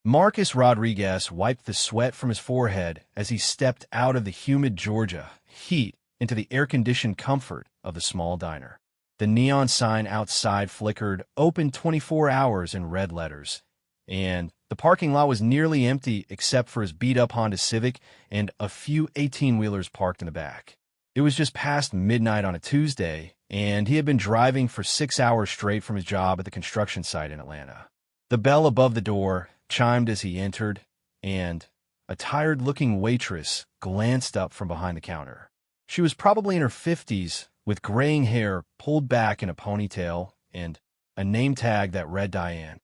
Marcus Rodriguez wiped the sweat from his forehead as he stepped out of the humid Georgia heat into the air-conditioned comfort of the small diner. The neon sign outside flickered, open 24 hours in red letters, and the parking lot was nearly empty except for his beat-up Honda Civic and a few 18-wheelers parked in the back. It was just past midnight on a Tuesday, and he had been driving for 6 hours straight from his job at the construction site in Atlanta. The bell above the door chimed as he entered, and a tired-looking waitress glanced up from behind the counter. She was probably in her 50s, with graying hair pulled back in a ponytail and a name tag that read Diane.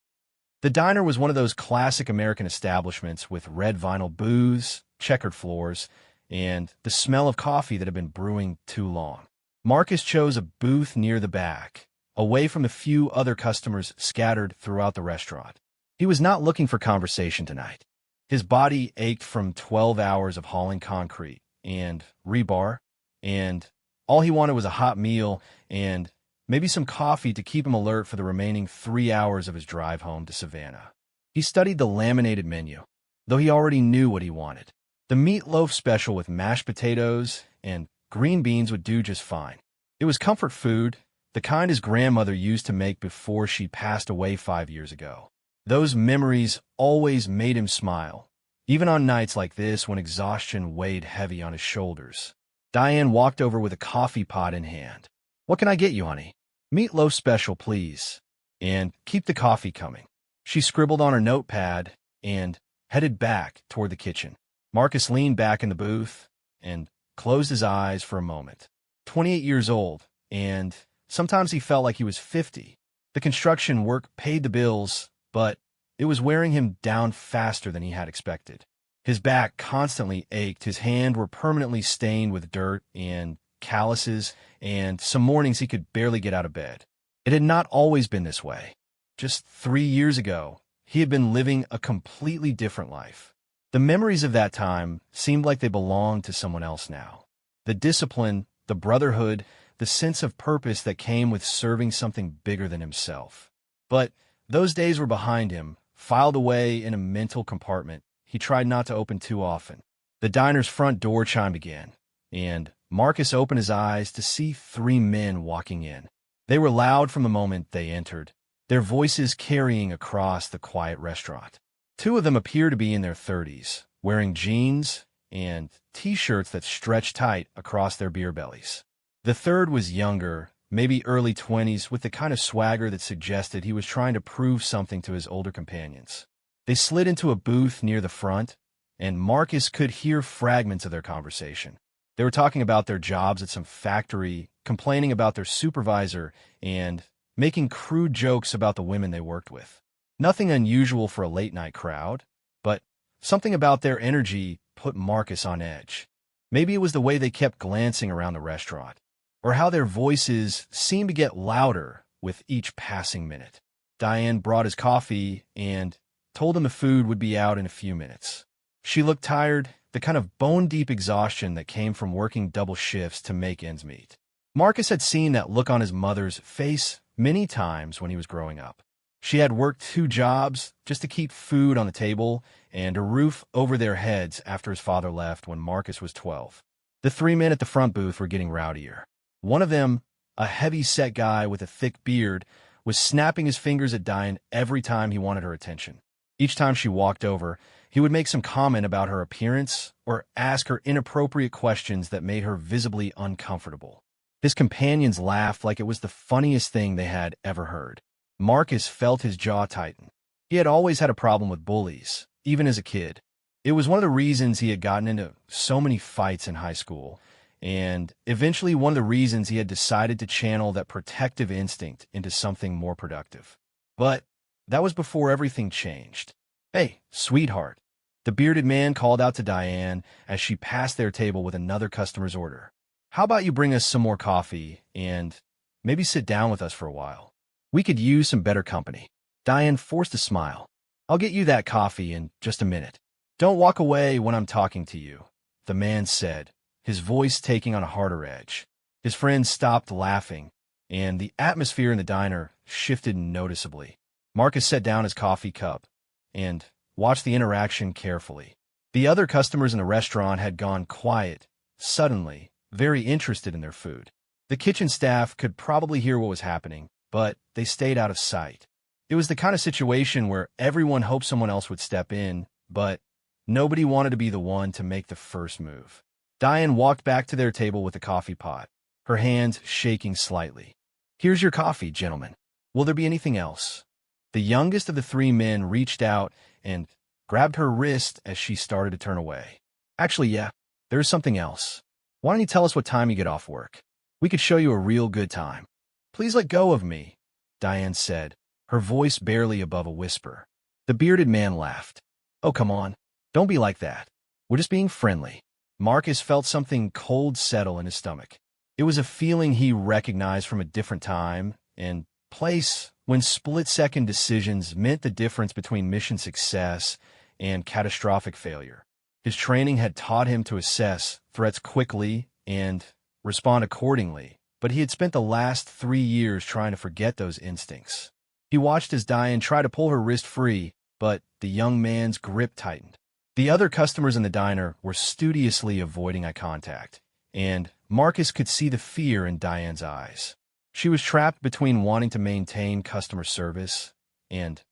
The diner was one of those classic American establishments with red vinyl booths, checkered floors, and the smell of coffee that had been brewing too long. Marcus chose a booth near the back, away from the few other customers scattered throughout the restaurant. He was not looking for conversation tonight. His body ached from 12 hours of hauling concrete and rebar, and all he wanted was a hot meal and maybe some coffee to keep him alert for the remaining 3 hours of his drive home to Savannah. He studied the laminated menu, though he already knew what he wanted. The meatloaf special with mashed potatoes and green beans would do just fine. It was comfort food, the kind his grandmother used to make before she passed away 5 years ago. Those memories always made him smile, even on nights like this when exhaustion weighed heavy on his shoulders. Diane walked over with a coffee pot in hand. "What can I get you, honey?" "Meatloaf special, please. And keep the coffee coming." She scribbled on her notepad and headed back toward the kitchen. Marcus leaned back in the booth and closed his eyes for a moment. 28 years old, and sometimes he felt like he was 50. The construction work paid the bills, but it was wearing him down faster than he had expected. His back constantly ached, his hands were permanently stained with dirt and calluses, and some mornings he could barely get out of bed. It had not always been this way. Just 3 years ago, he had been living a completely different life. The memories of that time seemed like they belonged to someone else now. The discipline, the brotherhood, the sense of purpose that came with serving something bigger than himself. But those days were behind him, filed away in a mental compartment he tried not to open too often. The diner's front door chimed again, and Marcus opened his eyes to see 3 men walking in. They were loud from the moment they entered, their voices carrying across the quiet restaurant. 2 of them appeared to be in their 30s, wearing jeans and T-shirts that stretched tight across their beer bellies. The third was younger, maybe early 20s, with the kind of swagger that suggested he was trying to prove something to his older companions. They slid into a booth near the front, and Marcus could hear fragments of their conversation. They were talking about their jobs at some factory, complaining about their supervisor, and making crude jokes about the women they worked with. Nothing unusual for a late-night crowd, but something about their energy put Marcus on edge. Maybe it was the way they kept glancing around the restaurant, or how their voices seemed to get louder with each passing minute. Diane brought his coffee and told him the food would be out in a few minutes. She looked tired, the kind of bone-deep exhaustion that came from working double shifts to make ends meet. Marcus had seen that look on his mother's face many times when he was growing up. She had worked 2 jobs just to keep food on the table and a roof over their heads after his father left when Marcus was 12. The 3 men at the front booth were getting rowdier. One of them, a heavy-set guy with a thick beard, was snapping his fingers at Diane every time he wanted her attention. Each time she walked over, he would make some comment about her appearance or ask her inappropriate questions that made her visibly uncomfortable. His companions laughed like it was the funniest thing they had ever heard. Marcus felt his jaw tighten. He had always had a problem with bullies, even as a kid. It was one of the reasons he had gotten into so many fights in high school, and eventually one of the reasons he had decided to channel that protective instinct into something more productive. But that was before everything changed. "Hey, sweetheart," the bearded man called out to Diane as she passed their table with another customer's order. "How about you bring us some more coffee and maybe sit down with us for a while? We could use some better company." Diane forced a smile. "I'll get you that coffee in just a minute. Don't walk away when I'm talking to you," the man said, his voice taking on a harder edge. His friends stopped laughing, and the atmosphere in the diner shifted noticeably. Marcus set down his coffee cup and watched the interaction carefully. The other customers in the restaurant had gone quiet, suddenly, very interested in their food. The kitchen staff could probably hear what was happening, but they stayed out of sight. It was the kind of situation where everyone hoped someone else would step in, but nobody wanted to be the one to make the first move. Diane walked back to their table with a coffee pot, her hands shaking slightly. "Here's your coffee, gentlemen. Will there be anything else?" The youngest of the three men reached out and grabbed her wrist as she started to turn away. "Actually, yeah, there's something else. Why don't you tell us what time you get off work? We could show you a real good time." "Please let go of me," Diane said, her voice barely above a whisper. The bearded man laughed. "Oh, come on. Don't be like that. We're just being friendly." Marcus felt something cold settle in his stomach. It was a feeling he recognized from a different time and place when split-second decisions meant the difference between mission success and catastrophic failure. His training had taught him to assess threats quickly and respond accordingly, but he had spent the last 3 years trying to forget those instincts. He watched as Diane tried to pull her wrist free, but the young man's grip tightened. The other customers in the diner were studiously avoiding eye contact, and Marcus could see the fear in Diane's eyes. She was trapped between wanting to maintain customer service and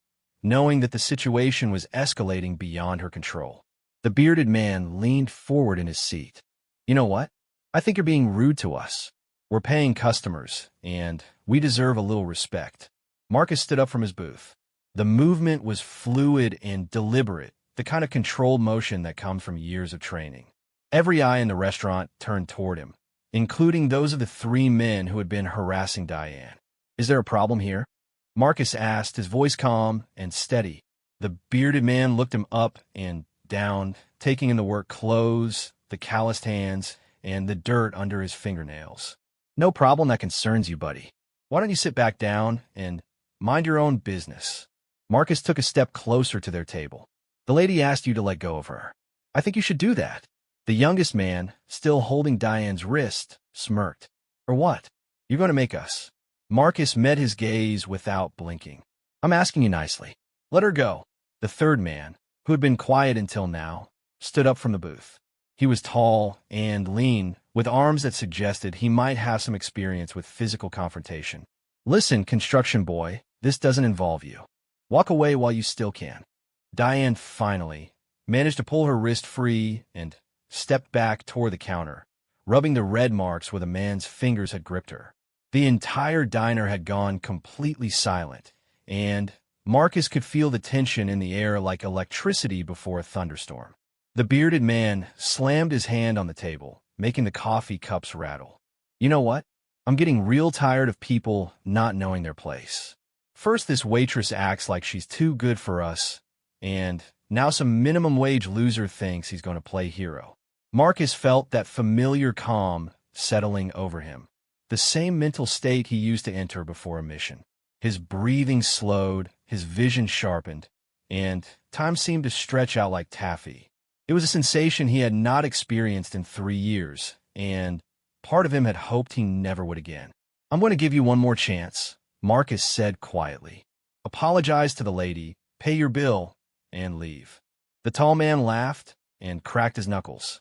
knowing that the situation was escalating beyond her control. The bearded man leaned forward in his seat. "You know what? I think you're being rude to us. We're paying customers, and we deserve a little respect." Marcus stood up from his booth. The movement was fluid and deliberate, the kind of controlled motion that comes from years of training. Every eye in the restaurant turned toward him, including those of the 3 men who had been harassing Diane. "Is there a problem here?" Marcus asked, his voice calm and steady. The bearded man looked him up and down, taking in the work clothes, the calloused hands, and the dirt under his fingernails. "No problem that concerns you, buddy. Why don't you sit back down and mind your own business?" Marcus took a step closer to their table. "The lady asked you to let go of her. I think you should do that." The youngest man, still holding Diane's wrist, smirked. "Or what? You're going to make us?" Marcus met his gaze without blinking. "I'm asking you nicely. Let her go." The third man, who had been quiet until now, stood up from the booth. He was tall and lean, with arms that suggested he might have some experience with physical confrontation. "Listen, construction boy, this doesn't involve you. Walk away while you still can." Diane finally managed to pull her wrist free and stepped back toward the counter, rubbing the red marks where the man's fingers had gripped her. The entire diner had gone completely silent, and Marcus could feel the tension in the air like electricity before a thunderstorm. The bearded man slammed his hand on the table, making the coffee cups rattle. "You know what? I'm getting real tired of people not knowing their place. First, this waitress acts like she's too good for us, and now some minimum wage loser thinks he's going to play hero." Marcus felt that familiar calm settling over him, the same mental state he used to enter before a mission. His breathing slowed, his vision sharpened, and time seemed to stretch out like taffy. It was a sensation he had not experienced in 3 years, and part of him had hoped he never would again. "I'm going to give you one more chance," Marcus said quietly. "Apologize to the lady, pay your bill, and leave." The tall man laughed and cracked his knuckles.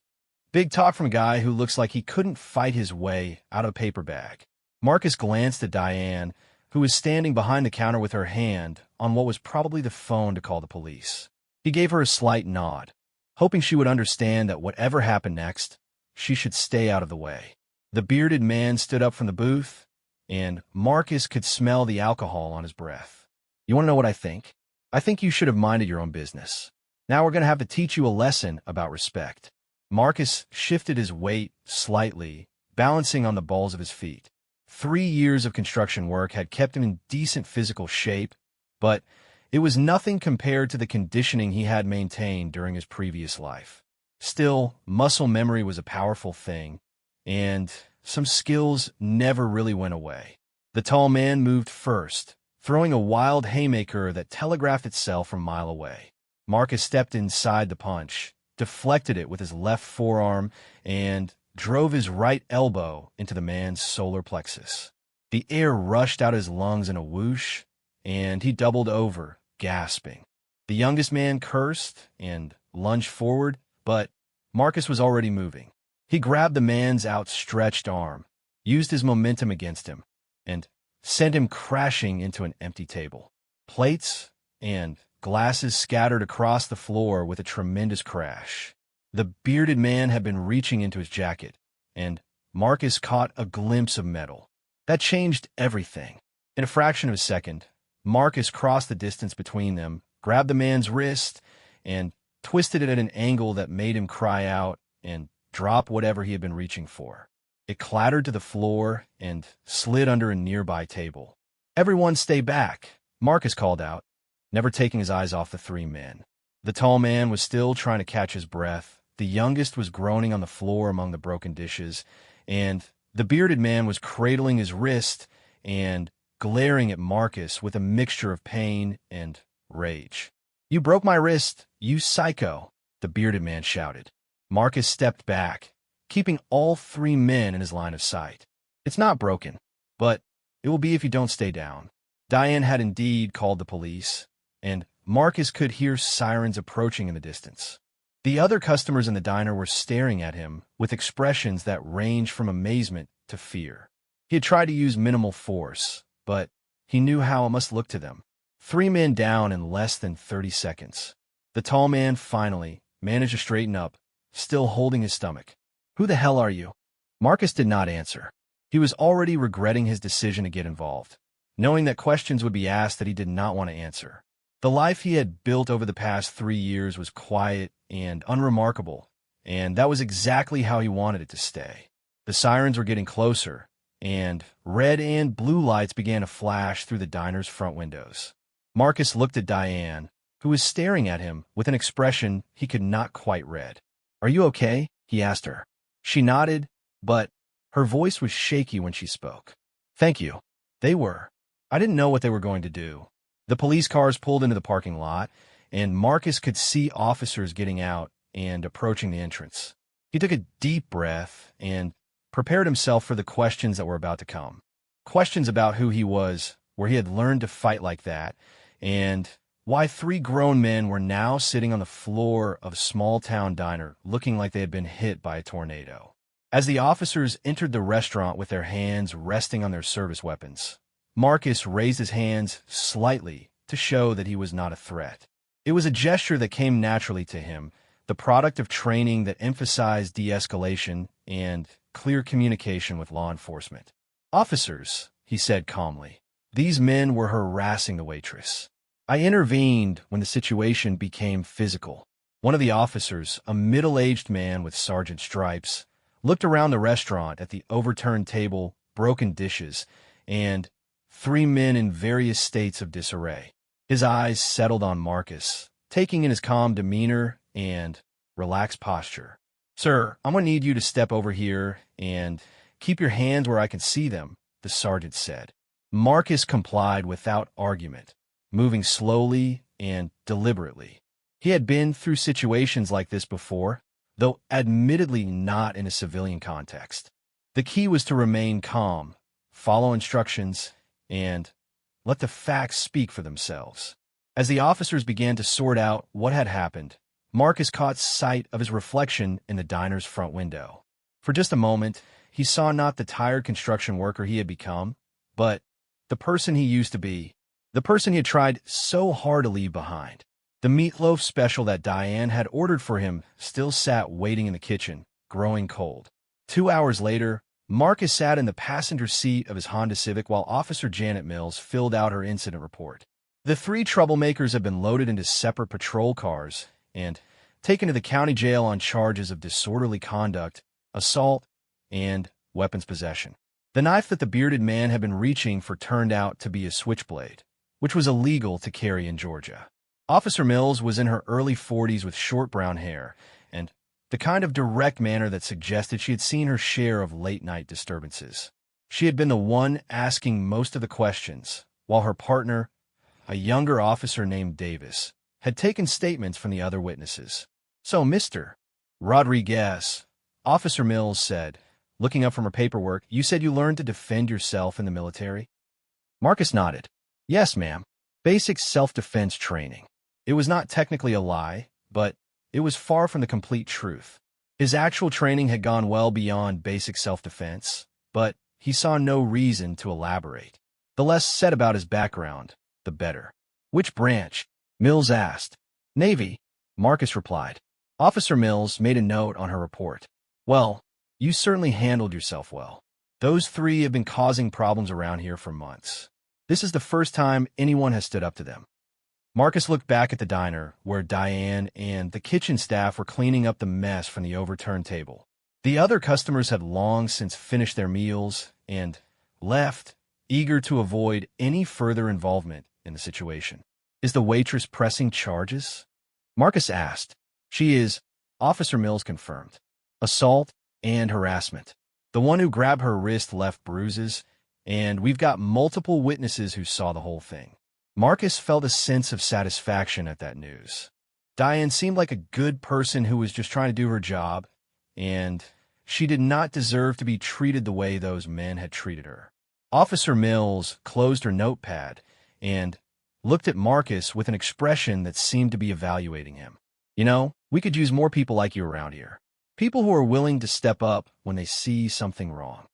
Big talk from a guy who looks like he couldn't fight his way out of a paper bag. Marcus glanced at Diane, who was standing behind the counter with her hand on what was probably the phone to call the police. He gave her a slight nod, hoping she would understand that whatever happened next, she should stay out of the way. The bearded man stood up from the booth, and Marcus could smell the alcohol on his breath. "You want to know what I think? I think you should have minded your own business. Now we're going to have to teach you a lesson about respect." Marcus shifted his weight slightly, balancing on the balls of his feet. 3 years of construction work had kept him in decent physical shape, but it was nothing compared to the conditioning he had maintained during his previous life. Still, muscle memory was a powerful thing, and some skills never really went away. The tall man moved first, throwing a wild haymaker that telegraphed itself from a mile away. Marcus stepped inside the punch, deflected it with his left forearm, and drove his right elbow into the man's solar plexus. The air rushed out his lungs in a whoosh, and he doubled over, gasping. The youngest man cursed and lunged forward, but Marcus was already moving. He grabbed the man's outstretched arm, used his momentum against him, and sent him crashing into an empty table. Plates and glasses scattered across the floor with a tremendous crash. The bearded man had been reaching into his jacket, and Marcus caught a glimpse of metal. That changed everything. In a fraction of a second, Marcus crossed the distance between them, grabbed the man's wrist, and twisted it at an angle that made him cry out and drop whatever he had been reaching for. It clattered to the floor and slid under a nearby table. "Everyone stay back," Marcus called out, never taking his eyes off the three men. The tall man was still trying to catch his breath. The youngest was groaning on the floor among the broken dishes, and the bearded man was cradling his wrist and glaring at Marcus with a mixture of pain and rage. "You broke my wrist, you psycho," the bearded man shouted. Marcus stepped back, keeping all three men in his line of sight. "It's not broken, but it will be if you don't stay down." Diane had indeed called the police, and Marcus could hear sirens approaching in the distance. The other customers in the diner were staring at him with expressions that ranged from amazement to fear. He had tried to use minimal force, but he knew how it must look to them. Three men down in less than 30 seconds. The tall man finally managed to straighten up, still holding his stomach. "Who the hell are you?" Marcus did not answer. He was already regretting his decision to get involved, knowing that questions would be asked that he did not want to answer. The life he had built over the past 3 years was quiet and unremarkable, and that was exactly how he wanted it to stay. The sirens were getting closer, and red and blue lights began to flash through the diner's front windows. Marcus looked at Diane, who was staring at him with an expression he could not quite read. "Are you okay?" he asked her. She nodded, but her voice was shaky when she spoke. "Thank you." They were. I didn't know what they were going to do. The police cars pulled into the parking lot, and Marcus could see officers getting out and approaching the entrance. He took a deep breath and prepared himself for the questions that were about to come. Questions about who he was, where he had learned to fight like that, and why three grown men were now sitting on the floor of a small-town diner looking like they had been hit by a tornado. As the officers entered the restaurant with their hands resting on their service weapons, Marcus raised his hands slightly to show that he was not a threat. It was a gesture that came naturally to him, the product of training that emphasized de-escalation and clear communication with law enforcement. "Officers," he said calmly, "these men were harassing the waitress. I intervened when the situation became physical." One of the officers, a middle-aged man with sergeant stripes, looked around the restaurant at the overturned table, broken dishes, and three men in various states of disarray. His eyes settled on Marcus, taking in his calm demeanor and relaxed posture. "Sir, I'm going to need you to step over here and keep your hands where I can see them," the sergeant said. Marcus complied without argument, moving slowly and deliberately. He had been through situations like this before, though admittedly not in a civilian context. The key was to remain calm, follow instructions, and let the facts speak for themselves. As the officers began to sort out what had happened, Marcus caught sight of his reflection in the diner's front window. For just a moment, he saw not the tired construction worker he had become, but the person he used to be, the person he had tried so hard to leave behind. The meatloaf special that Diane had ordered for him still sat waiting in the kitchen, growing cold. 2 hours later, Marcus sat in the passenger seat of his Honda Civic while Officer Janet Mills filled out her incident report. The three troublemakers had been loaded into separate patrol cars and taken to the county jail on charges of disorderly conduct, assault, and weapons possession. The knife that the bearded man had been reaching for turned out to be a switchblade, which was illegal to carry in Georgia. Officer Mills was in her early 40s with short brown hair and the kind of direct manner that suggested she had seen her share of late-night disturbances. She had been the one asking most of the questions, while her partner, a younger officer named Davis, had taken statements from the other witnesses. "So, Mr. Rodriguez," Officer Mills said, looking up from her paperwork, "you said you learned to defend yourself in the military?" Marcus nodded. "Yes, ma'am. Basic self-defense training." It was not technically a lie, but it was far from the complete truth. His actual training had gone well beyond basic self-defense, but he saw no reason to elaborate. The less said about his background, the better. "Which branch?" Mills asked. "Navy," Marcus replied. Officer Mills made a note on her report. "Well, you certainly handled yourself well. Those three have been causing problems around here for months. This is the first time anyone has stood up to them." Marcus looked back at the diner, where Diane and the kitchen staff were cleaning up the mess from the overturned table. The other customers had long since finished their meals and left, eager to avoid any further involvement in the situation. "Is the waitress pressing charges?" Marcus asked. "She is," Officer Mills confirmed. "Assault and harassment. The one who grabbed her wrist left bruises, and we've got multiple witnesses who saw the whole thing." Marcus felt a sense of satisfaction at that news. Diane seemed like a good person who was just trying to do her job, and she did not deserve to be treated the way those men had treated her. Officer Mills closed her notepad and looked at Marcus with an expression that seemed to be evaluating him. "You know, we could use more people like you around here. People who are willing to step up when they see something wrong."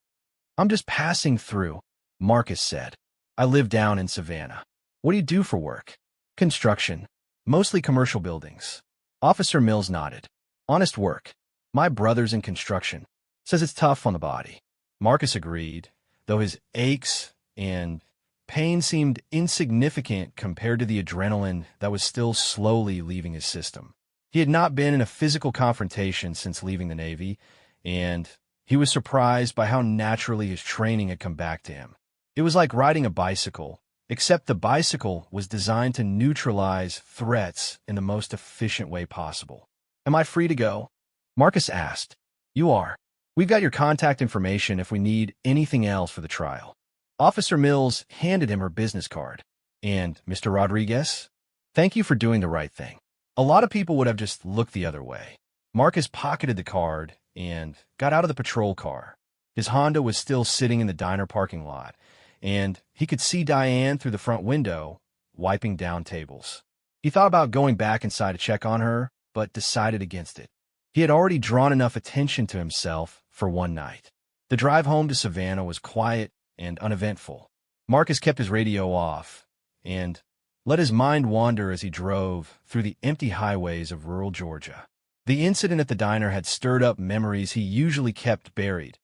"I'm just passing through," Marcus said. "I live down in Savannah." "What do you do for work?" "Construction. Mostly commercial buildings." Officer Mills nodded. "Honest work. My brother's in construction. Says it's tough on the body." Marcus agreed, though his aches and pain seemed insignificant compared to the adrenaline that was still slowly leaving his system. He had not been in a physical confrontation since leaving the Navy, and he was surprised by how naturally his training had come back to him. It was like riding a bicycle, except the bicycle was designed to neutralize threats in the most efficient way possible. "Am I free to go?" Marcus asked. "You are. We've got your contact information if we need anything else for the trial." Officer Mills handed him her business card. "And Mr. Rodriguez? Thank you for doing the right thing." A lot of people would have just looked the other way. Marcus pocketed the card and got out of the patrol car. His Honda was still sitting in the diner parking lot, and he could see Diane through the front window, wiping down tables. He thought about going back inside to check on her, but decided against it. He had already drawn enough attention to himself for one night. The drive home to Savannah was quiet and uneventful. Marcus kept his radio off and let his mind wander as he drove through the empty highways of rural Georgia. The incident at the diner had stirred up memories he usually kept buried,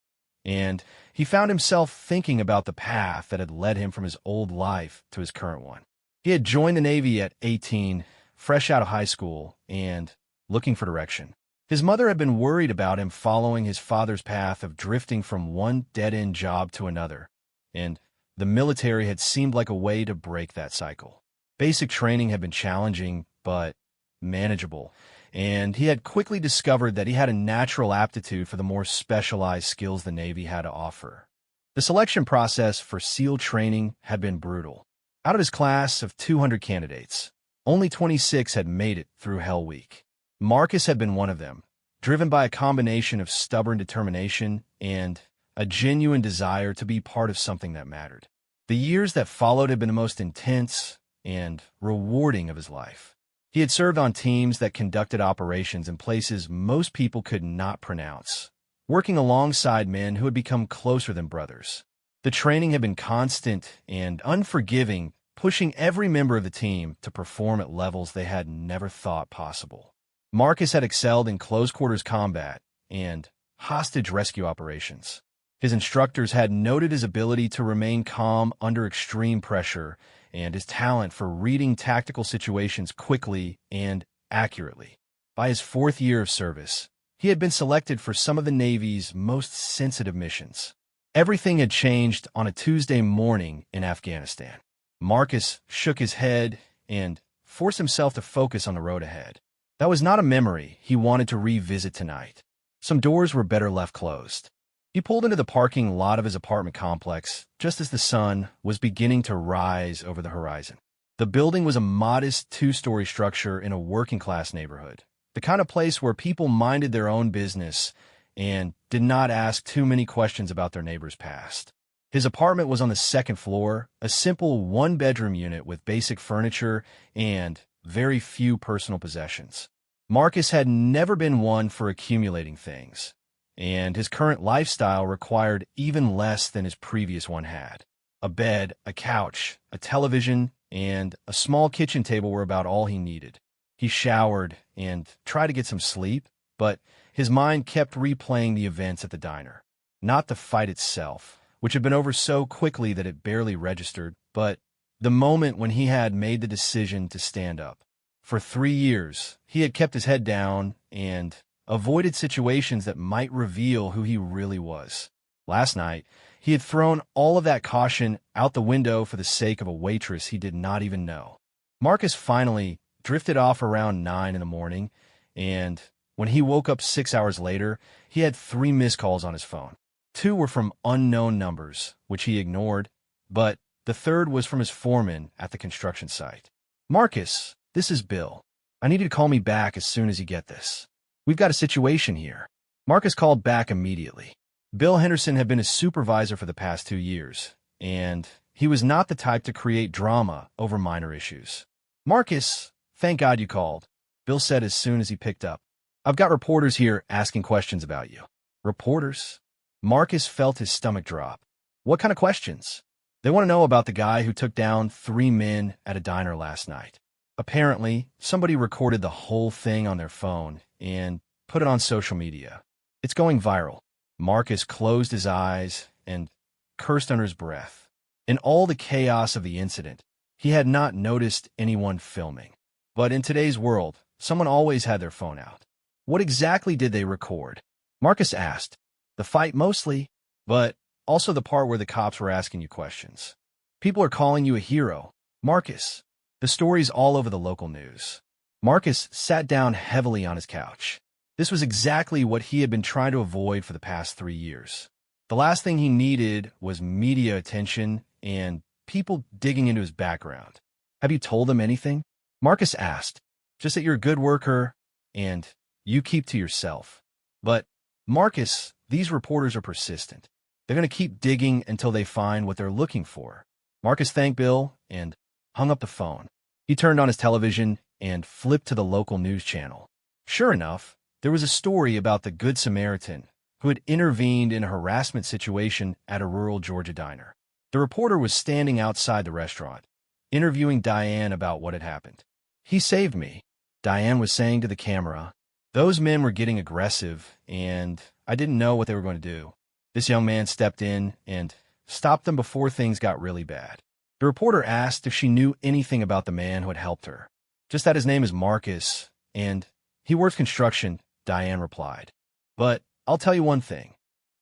and he found himself thinking about the path that had led him from his old life to his current one. He had joined the Navy at 18, fresh out of high school, and looking for direction. His mother had been worried about him following his father's path of drifting from one dead-end job to another, and the military had seemed like a way to break that cycle. Basic training had been challenging, but manageable, and he had quickly discovered that he had a natural aptitude for the more specialized skills the Navy had to offer. The selection process for SEAL training had been brutal. Out of his class of 200 candidates, only 26 had made it through Hell Week. Marcus had been one of them, driven by a combination of stubborn determination and a genuine desire to be part of something that mattered. The years that followed had been the most intense and rewarding of his life. He had served on teams that conducted operations in places most people could not pronounce, working alongside men who had become closer than brothers. The training had been constant and unforgiving, pushing every member of the team to perform at levels they had never thought possible. Marcus had excelled in close-quarters combat and hostage rescue operations. His instructors had noted his ability to remain calm under extreme pressure and his talent for reading tactical situations quickly and accurately. By his 4th year of service, he had been selected for some of the Navy's most sensitive missions. Everything had changed on a Tuesday morning in Afghanistan. Marcus shook his head and forced himself to focus on the road ahead. That was not a memory he wanted to revisit tonight. Some doors were better left closed. He pulled into the parking lot of his apartment complex just as the sun was beginning to rise over the horizon. The building was a modest 2-story structure in a working-class neighborhood, the kind of place where people minded their own business and did not ask too many questions about their neighbor's past. His apartment was on the 2nd floor, a simple 1-bedroom unit with basic furniture and very few personal possessions. Marcus had never been one for accumulating things, and his current lifestyle required even less than his previous one had. A bed, a couch, a television, and a small kitchen table were about all he needed. He showered and tried to get some sleep, but his mind kept replaying the events at the diner. Not the fight itself, which had been over so quickly that it barely registered, but the moment when he had made the decision to stand up. For 3 years, he had kept his head down and avoided situations that might reveal who he really was. Last night, he had thrown all of that caution out the window for the sake of a waitress he did not even know. Marcus finally drifted off around 9 in the morning, and when he woke up 6 hours later, he had 3 missed calls on his phone. 2 were from unknown numbers, which he ignored, but the third was from his foreman at the construction site. "Marcus, this is Bill. I need you to call me back as soon as you get this. We've got a situation here." Marcus called back immediately. Bill Henderson had been his supervisor for the past 2 years, and he was not the type to create drama over minor issues. "Marcus, thank God you called," Bill said as soon as he picked up. "I've got reporters here asking questions about you." "Reporters?" Marcus felt his stomach drop. "What kind of questions?" "They want to know about the guy who took down 3 men at a diner last night. Apparently, somebody recorded the whole thing on their phone and put it on social media. It's going viral." Marcus closed his eyes and cursed under his breath. In all the chaos of the incident, he had not noticed anyone filming. But in today's world, someone always had their phone out. "What exactly did they record?" Marcus asked. "The fight mostly, but also the part where the cops were asking you questions. People are calling you a hero, Marcus. The story's all over the local news." Marcus sat down heavily on his couch. This was exactly what he had been trying to avoid for the past 3 years. The last thing he needed was media attention and people digging into his background. "Have you told them anything?" Marcus asked. "Just that you're a good worker and you keep to yourself." "But, Marcus, these reporters are persistent. They're going to keep digging until they find what they're looking for." Marcus thanked Bill and hung up the phone. He turned on his television and flipped to the local news channel. Sure enough, there was a story about the Good Samaritan who had intervened in a harassment situation at a rural Georgia diner. The reporter was standing outside the restaurant, interviewing Diane about what had happened. "He saved me," Diane was saying to the camera. "Those men were getting aggressive, and I didn't know what they were going to do. This young man stepped in and stopped them before things got really bad." The reporter asked if she knew anything about the man who had helped her. "Just that his name is Marcus, and he works construction," Diane replied. "But I'll tell you one thing.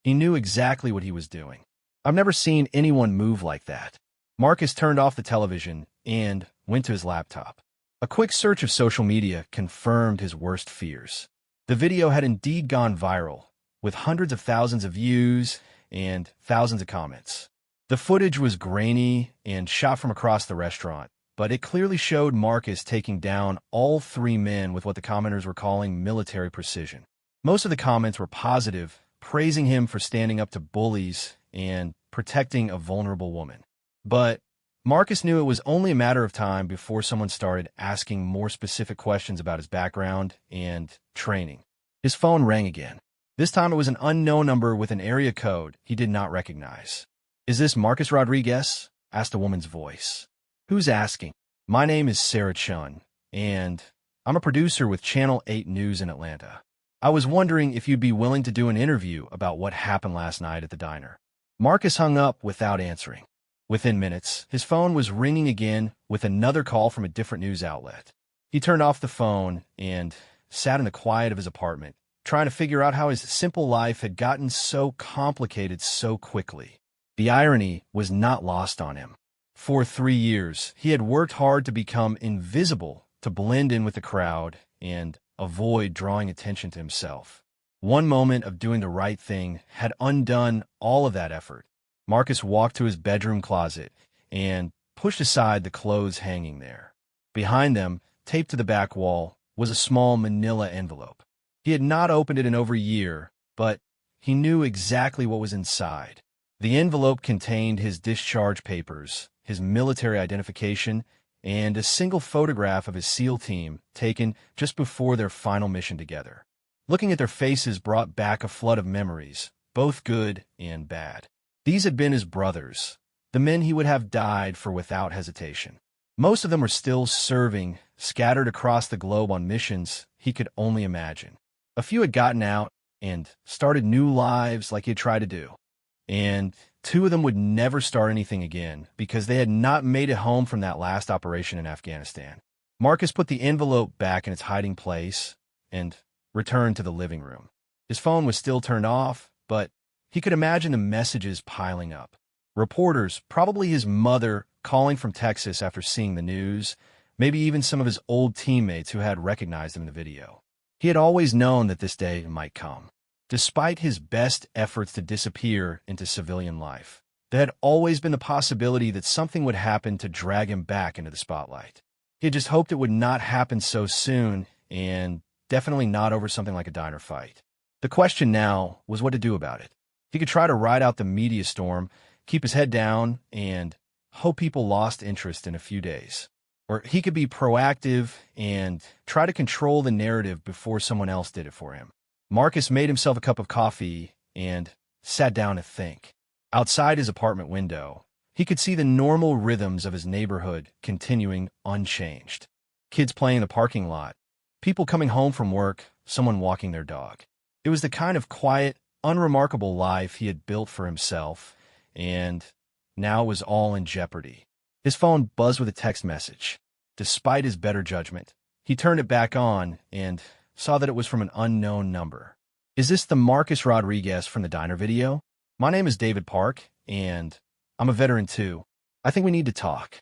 He knew exactly what he was doing. I've never seen anyone move like that." Marcus turned off the television and went to his laptop. A quick search of social media confirmed his worst fears. The video had indeed gone viral, with hundreds of thousands of views and thousands of comments. The footage was grainy and shot from across the restaurant, but it clearly showed Marcus taking down all 3 men with what the commenters were calling military precision. Most of the comments were positive, praising him for standing up to bullies and protecting a vulnerable woman. But Marcus knew it was only a matter of time before someone started asking more specific questions about his background and training. His phone rang again. This time it was an unknown number with an area code he did not recognize. "Is this Marcus Rodriguez?" asked a woman's voice. "Who's asking?" "My name is Sarah Chun, and I'm a producer with Channel 8 News in Atlanta. I was wondering if you'd be willing to do an interview about what happened last night at the diner." Marcus hung up without answering. Within minutes, his phone was ringing again with another call from a different news outlet. He turned off the phone and sat in the quiet of his apartment, trying to figure out how his simple life had gotten so complicated so quickly. The irony was not lost on him. For 3 years, he had worked hard to become invisible, to blend in with the crowd and avoid drawing attention to himself. One moment of doing the right thing had undone all of that effort. Marcus walked to his bedroom closet and pushed aside the clothes hanging there. Behind them, taped to the back wall, was a small manila envelope. He had not opened it in over a year, but he knew exactly what was inside. The envelope contained his discharge papers, his military identification, and a single photograph of his SEAL team taken just before their final mission together. Looking at their faces brought back a flood of memories, both good and bad. These had been his brothers, the men he would have died for without hesitation. Most of them were still serving, scattered across the globe on missions he could only imagine. A few had gotten out and started new lives like he had tried to do. And 2 of them would never start anything again because they had not made it home from that last operation in Afghanistan. Marcus put the envelope back in its hiding place and returned to the living room. His phone was still turned off, but he could imagine the messages piling up. Reporters, probably his mother, calling from Texas after seeing the news, maybe even some of his old teammates who had recognized him in the video. He had always known that this day might come. Despite his best efforts to disappear into civilian life, there had always been the possibility that something would happen to drag him back into the spotlight. He had just hoped it would not happen so soon, and definitely not over something like a diner fight. The question now was what to do about it. He could try to ride out the media storm, keep his head down, and hope people lost interest in a few days. Or he could be proactive and try to control the narrative before someone else did it for him. Marcus made himself a cup of coffee and sat down to think. Outside his apartment window, he could see the normal rhythms of his neighborhood continuing unchanged. Kids playing in the parking lot, people coming home from work, someone walking their dog. It was the kind of quiet, unremarkable life he had built for himself, and now it was all in jeopardy. His phone buzzed with a text message. Despite his better judgment, he turned it back on and saw that it was from an unknown number. Is this the Marcus Rodriguez from the diner video? My name is David Park, and I'm a veteran too. I think we need to talk.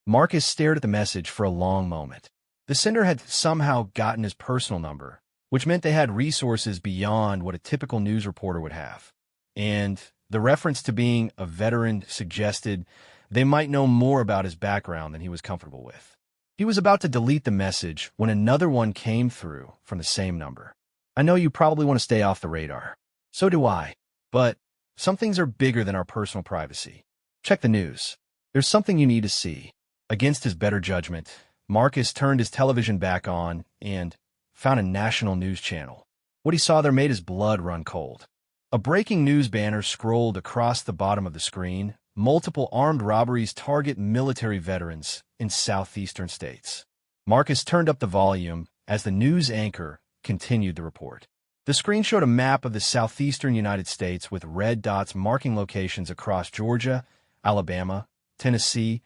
Marcus stared at the message for a long moment. The sender had somehow gotten his personal number, which meant they had resources beyond what a typical news reporter would have. And the reference to being a veteran suggested they might know more about his background than he was comfortable with. He was about to delete the message when another one came through from the same number. I know you probably want to stay off the radar. So do I. But some things are bigger than our personal privacy. Check the news. There's something you need to see. Against his better judgment, Marcus turned his television back on and found a national news channel. What he saw there made his blood run cold. A breaking news banner scrolled across the bottom of the screen. Multiple armed robberies target military veterans in southeastern states. Marcus turned up the volume as the news anchor continued the report. The screen showed a map of the southeastern United States with red dots marking locations across Georgia, Alabama, Tennessee,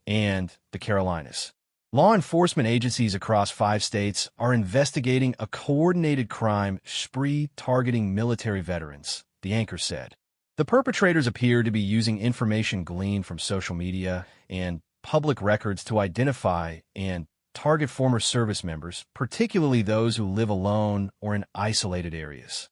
and the Carolinas. Law enforcement agencies across 5 states are investigating a coordinated crime spree targeting military veterans, the anchor said. The perpetrators appear to be using information gleaned from social media and public records to identify and target former service members, particularly those who live alone or in isolated areas.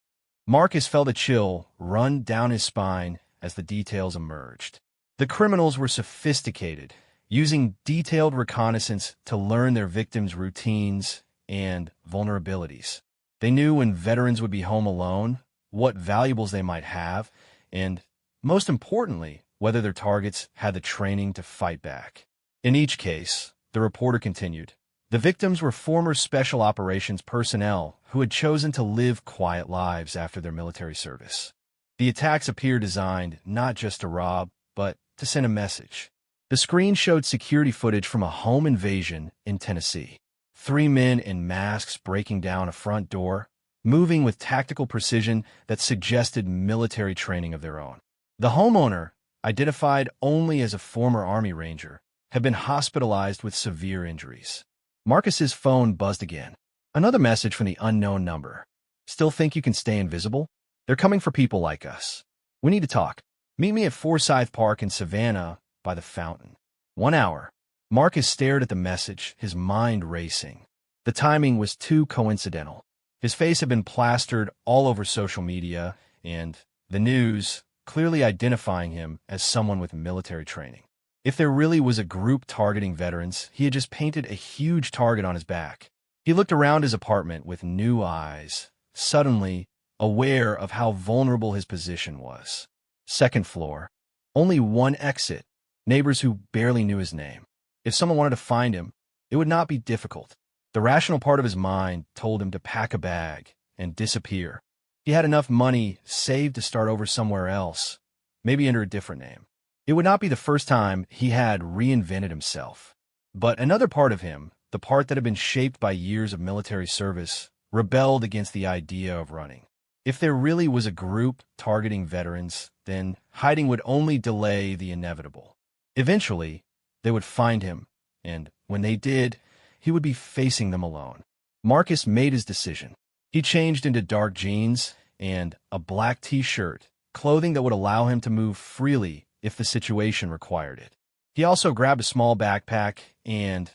Marcus felt a chill run down his spine as the details emerged. The criminals were sophisticated, using detailed reconnaissance to learn their victims' routines and vulnerabilities. They knew when veterans would be home alone, what valuables they might have, and, most importantly, whether their targets had the training to fight back. In each case, the reporter continued, the victims were former special operations personnel who had chosen to live quiet lives after their military service. The attacks appear designed not just to rob, but to send a message. The screen showed security footage from a home invasion in Tennessee. 3 men in masks breaking down a front door, moving with tactical precision that suggested military training of their own. The homeowner, identified only as a former Army Ranger, had been hospitalized with severe injuries. Marcus's phone buzzed again. Another message from the unknown number. Still think you can stay invisible? They're coming for people like us. We need to talk. Meet me at Forsyth Park in Savannah by the fountain. 1 hour. Marcus stared at the message, his mind racing. The timing was too coincidental. His face had been plastered all over social media, and the news clearly identifying him as someone with military training. If there really was a group targeting veterans, he had just painted a huge target on his back. He looked around his apartment with new eyes, suddenly aware of how vulnerable his position was. 2nd floor. Only one exit. Neighbors who barely knew his name. If someone wanted to find him, it would not be difficult. The rational part of his mind told him to pack a bag and disappear. He had enough money saved to start over somewhere else, maybe under a different name. It would not be the first time he had reinvented himself. But another part of him, the part that had been shaped by years of military service, rebelled against the idea of running. If there really was a group targeting veterans, then hiding would only delay the inevitable. Eventually, they would find him, and when they did, he would be facing them alone. Marcus made his decision. He changed into dark jeans and a black t-shirt, clothing that would allow him to move freely if the situation required it. He also grabbed a small backpack and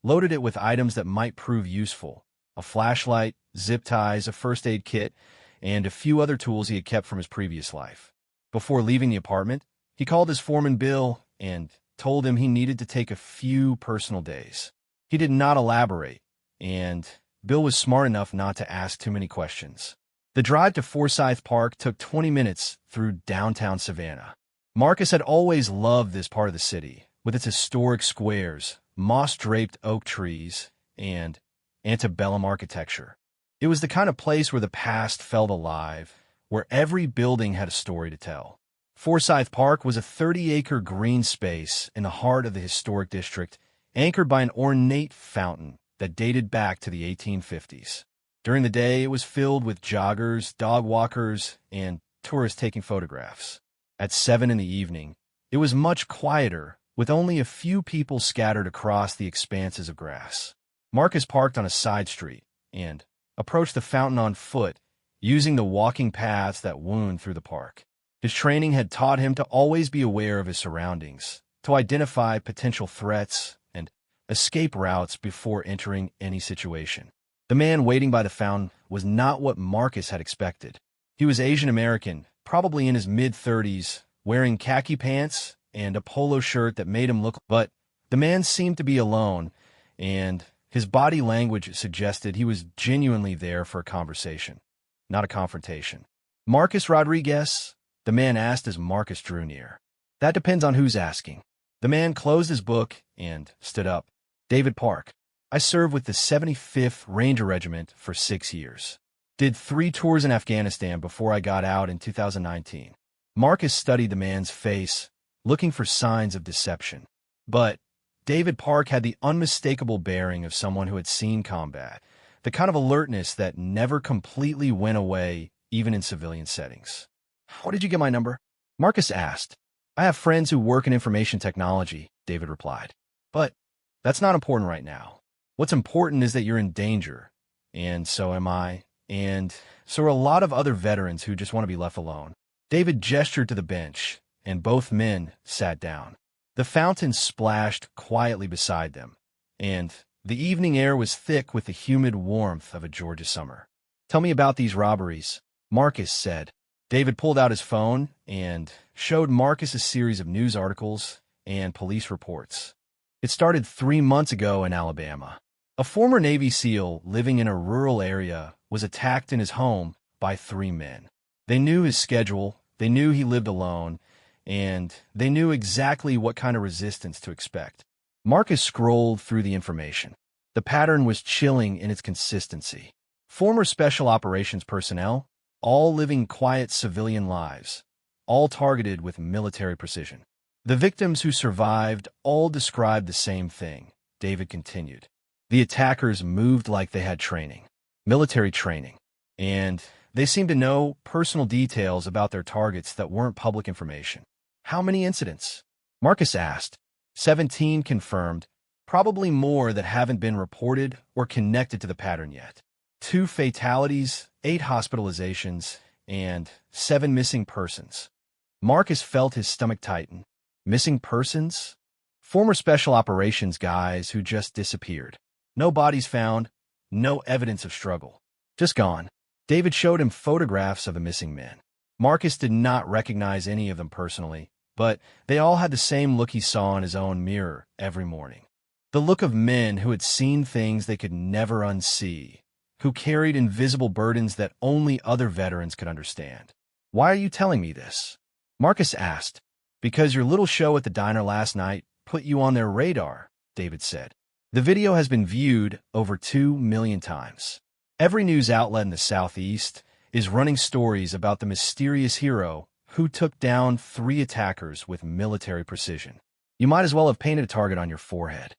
loaded it with items that might prove useful: a flashlight, zip ties, a first aid kit, and a few other tools he had kept from his previous life. Before leaving the apartment, he called his foreman Bill and told him he needed to take a few personal days. He did not elaborate, and Bill was smart enough not to ask too many questions. The drive to Forsyth Park took 20 minutes through downtown Savannah. Marcus had always loved this part of the city, with its historic squares, moss-draped oak trees, and antebellum architecture. It was the kind of place where the past felt alive, where every building had a story to tell. Forsyth Park was a 30-acre green space in the heart of the historic district, anchored by an ornate fountain that dated back to the 1850s. During the day, it was filled with joggers, dog walkers, and tourists taking photographs. At 7 in the evening, it was much quieter, with only a few people scattered across the expanses of grass. Marcus parked on a side street and approached the fountain on foot, using the walking paths that wound through the park. His training had taught him to always be aware of his surroundings, to identify potential threats and escape routes before entering any situation. The man waiting by the fountain was not what Marcus had expected. He was Asian American, probably in his mid-30s, wearing khaki pants and a polo shirt that made him look, but the man seemed to be alone, and his body language suggested he was genuinely there for a conversation, not a confrontation. "Marcus Rodriguez?" the man asked as Marcus drew near. "That depends on who's asking." The man closed his book and stood up. "David Park. I served with the 75th Ranger Regiment for 6 years. Did 3 tours in Afghanistan before I got out in 2019. Marcus studied the man's face, looking for signs of deception. But David Park had the unmistakable bearing of someone who had seen combat, the kind of alertness that never completely went away, even in civilian settings. "How did you get my number?" Marcus asked. "I have friends who work in information technology," David replied. "But that's not important right now. What's important is that you're in danger, and so am I, and so are a lot of other veterans who just want to be left alone." David gestured to the bench, and both men sat down. The fountain splashed quietly beside them, and the evening air was thick with the humid warmth of a Georgia summer. "Tell me about these robberies," Marcus said. David pulled out his phone and showed Marcus a series of news articles and police reports. It started 3 months ago in Alabama. A former Navy SEAL living in a rural area was attacked in his home by 3 men. They knew his schedule, they knew he lived alone, and they knew exactly what kind of resistance to expect. Marcus scrolled through the information. The pattern was chilling in its consistency. Former Special Operations personnel, all living quiet civilian lives, all targeted with military precision. The victims who survived all described the same thing, David continued. The attackers moved like they had training, military training, and they seemed to know personal details about their targets that weren't public information. "How many incidents?" Marcus asked. 17 confirmed, probably more that haven't been reported or connected to the pattern yet. 2 fatalities, 8 hospitalizations, and 7 missing persons. Marcus felt his stomach tighten. Missing persons? Former Special Operations guys who just disappeared. No bodies found, no evidence of struggle. Just gone. David showed him photographs of the missing men. Marcus did not recognize any of them personally, but they all had the same look he saw in his own mirror every morning. The look of men who had seen things they could never unsee, who carried invisible burdens that only other veterans could understand. "Why are you telling me this?" Marcus asked. "Because your little show at the diner last night put you on their radar," David said. The video has been viewed over 2 million times. Every news outlet in the Southeast is running stories about the mysterious hero who took down 3 attackers with military precision. You might as well have painted a target on your forehead.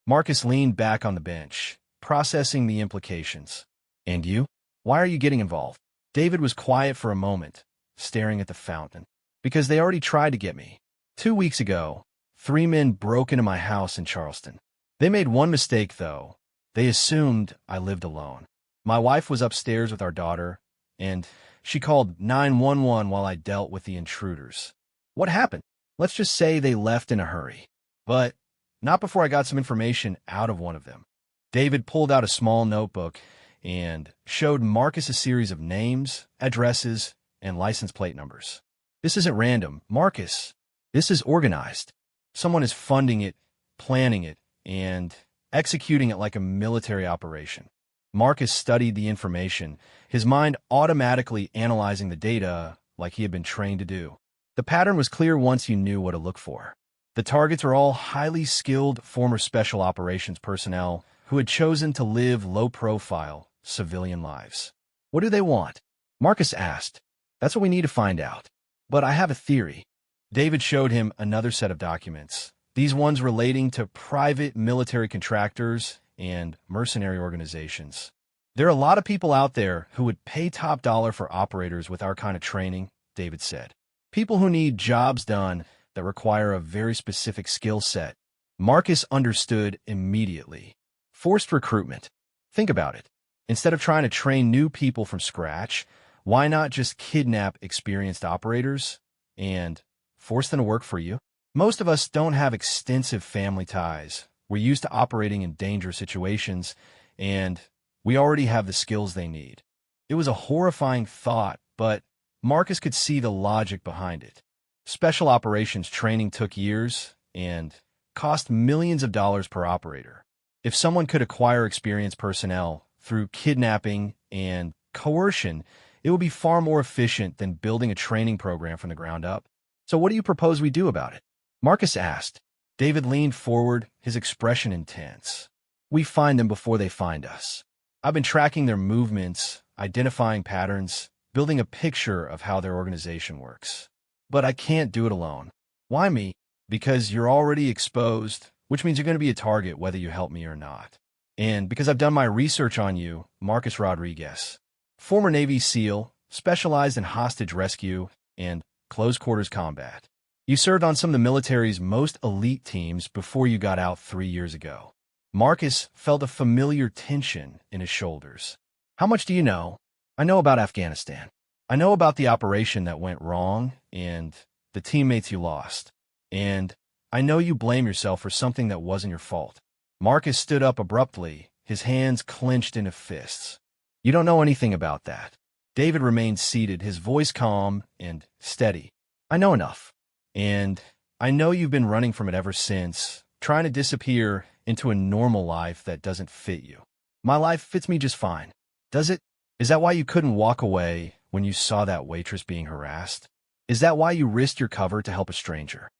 Marcus leaned back on the bench, processing the implications. And you? Why are you getting involved? David was quiet for a moment, staring at the fountain. Because they already tried to get me. 2 weeks ago, 3 men broke into my house in Charleston. They made one mistake, though. They assumed I lived alone. My wife was upstairs with our daughter, and she called 911 while I dealt with the intruders. What happened? Let's just say they left in a hurry. But not before I got some information out of one of them. David pulled out a small notebook and showed Marcus a series of names, addresses, and license plate numbers. This isn't random, Marcus. This is organized. Someone is funding it, planning it, and executing it like a military operation. Marcus studied the information, his mind automatically analyzing the data like he had been trained to do. The pattern was clear once you knew what to look for. The targets are all highly skilled former special operations personnel who had chosen to live low-profile civilian lives. What do they want? Marcus asked. That's what we need to find out. But I have a theory. David showed him another set of documents, these ones relating to private military contractors and mercenary organizations. There are a lot of people out there who would pay top dollar for operators with our kind of training, David said. People who need jobs done that require a very specific skill set. Marcus understood immediately. Forced recruitment. Think about it. Instead of trying to train new people from scratch, why not just kidnap experienced operators and force them to work for you? Most of us don't have extensive family ties. We're used to operating in dangerous situations, and we already have the skills they need. It was a horrifying thought, but Marcus could see the logic behind it. Special operations training took years and cost millions of dollars per operator. If someone could acquire experienced personnel through kidnapping and coercion, it would be far more efficient than building a training program from the ground up. So what do you propose we do about it? Marcus asked. David leaned forward, his expression intense. We find them before they find us. I've been tracking their movements, identifying patterns, building a picture of how their organization works. But I can't do it alone. Why me? Because you're already exposed, which means you're going to be a target whether you help me or not. And because I've done my research on you, Marcus Rodriguez, former Navy SEAL, specialized in hostage rescue and close-quarters combat. You served on some of the military's most elite teams before you got out 3 years ago. Marcus felt a familiar tension in his shoulders. How much do you know? I know about Afghanistan. I know about the operation that went wrong and the teammates you lost. And I know you blame yourself for something that wasn't your fault. Marcus stood up abruptly, his hands clenched into fists. You don't know anything about that. David remained seated, his voice calm and steady. I know enough. And I know you've been running from it ever since, trying to disappear into a normal life that doesn't fit you. My life fits me just fine. Does it? Is that why you couldn't walk away when you saw that waitress being harassed? Is that why you risked your cover to help a stranger?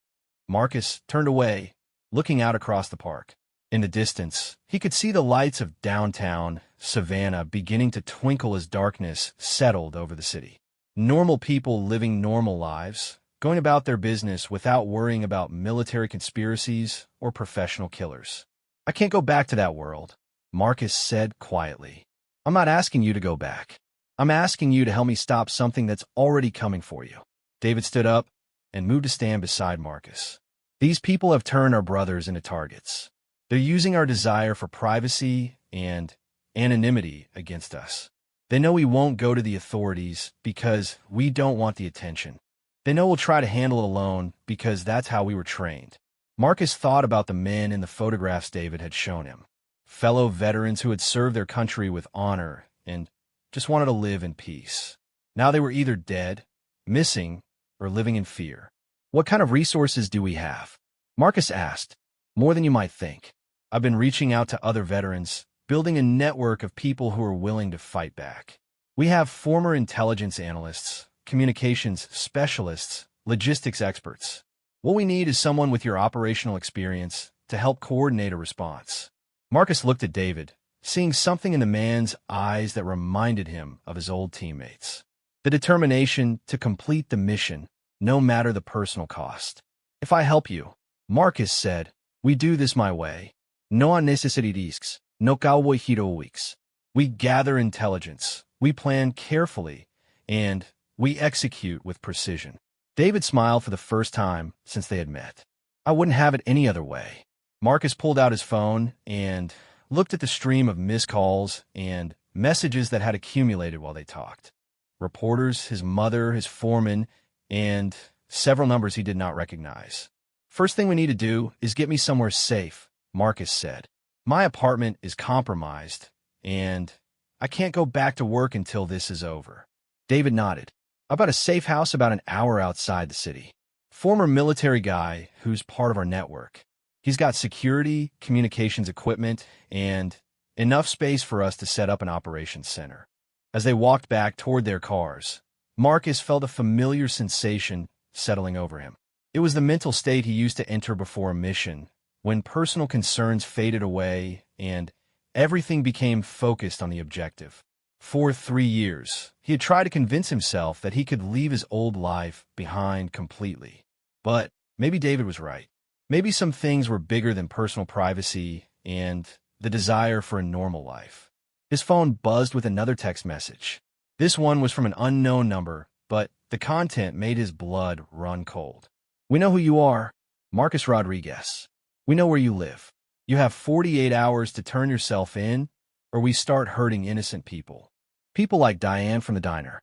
Marcus turned away, looking out across the park. In the distance, he could see the lights of downtown Savannah beginning to twinkle as darkness settled over the city. Normal people living normal lives, going about their business without worrying about military conspiracies or professional killers. I can't go back to that world, Marcus said quietly. I'm not asking you to go back. I'm asking you to help me stop something that's already coming for you. David stood up and moved to stand beside Marcus. These people have turned our brothers into targets. They're using our desire for privacy and anonymity against us. They know we won't go to the authorities because we don't want the attention. They know we'll try to handle it alone because that's how we were trained. Marcus thought about the men in the photographs David had shown him. Fellow veterans who had served their country with honor and just wanted to live in peace. Now they were either dead, missing, or living in fear. What kind of resources do we have? Marcus asked. More than you might think. I've been reaching out to other veterans, building a network of people who are willing to fight back. We have former intelligence analysts, communications specialists, logistics experts. What we need is someone with your operational experience to help coordinate a response. Marcus looked at David, seeing something in the man's eyes that reminded him of his old teammates. The determination to complete the mission, no matter the personal cost. "If I help you," Marcus said, "we do this my way. No unnecessary risks, no cowboy heroics. We gather intelligence, we plan carefully, and we execute with precision." David smiled for the first time since they had met. "I wouldn't have it any other way." Marcus pulled out his phone and looked at the stream of missed calls and messages that had accumulated while they talked. Reporters, his mother, his foreman, and several numbers he did not recognize. "First thing we need to do is get me somewhere safe," Marcus said. "My apartment is compromised, and I can't go back to work until this is over." David nodded. "How about a safe house about an hour outside the city? Former military guy who's part of our network. He's got security, communications equipment, and enough space for us to set up an operations center." As they walked back toward their cars, Marcus felt a familiar sensation settling over him. It was the mental state he used to enter before a mission, when personal concerns faded away and everything became focused on the objective. For 3 years, he had tried to convince himself that he could leave his old life behind completely. But maybe David was right. Maybe some things were bigger than personal privacy and the desire for a normal life. His phone buzzed with another text message. This one was from an unknown number, but the content made his blood run cold. "We know who you are, Marcus Rodriguez. We know where you live. You have 48 hours to turn yourself in, or we start hurting innocent people. People like Diane from the diner."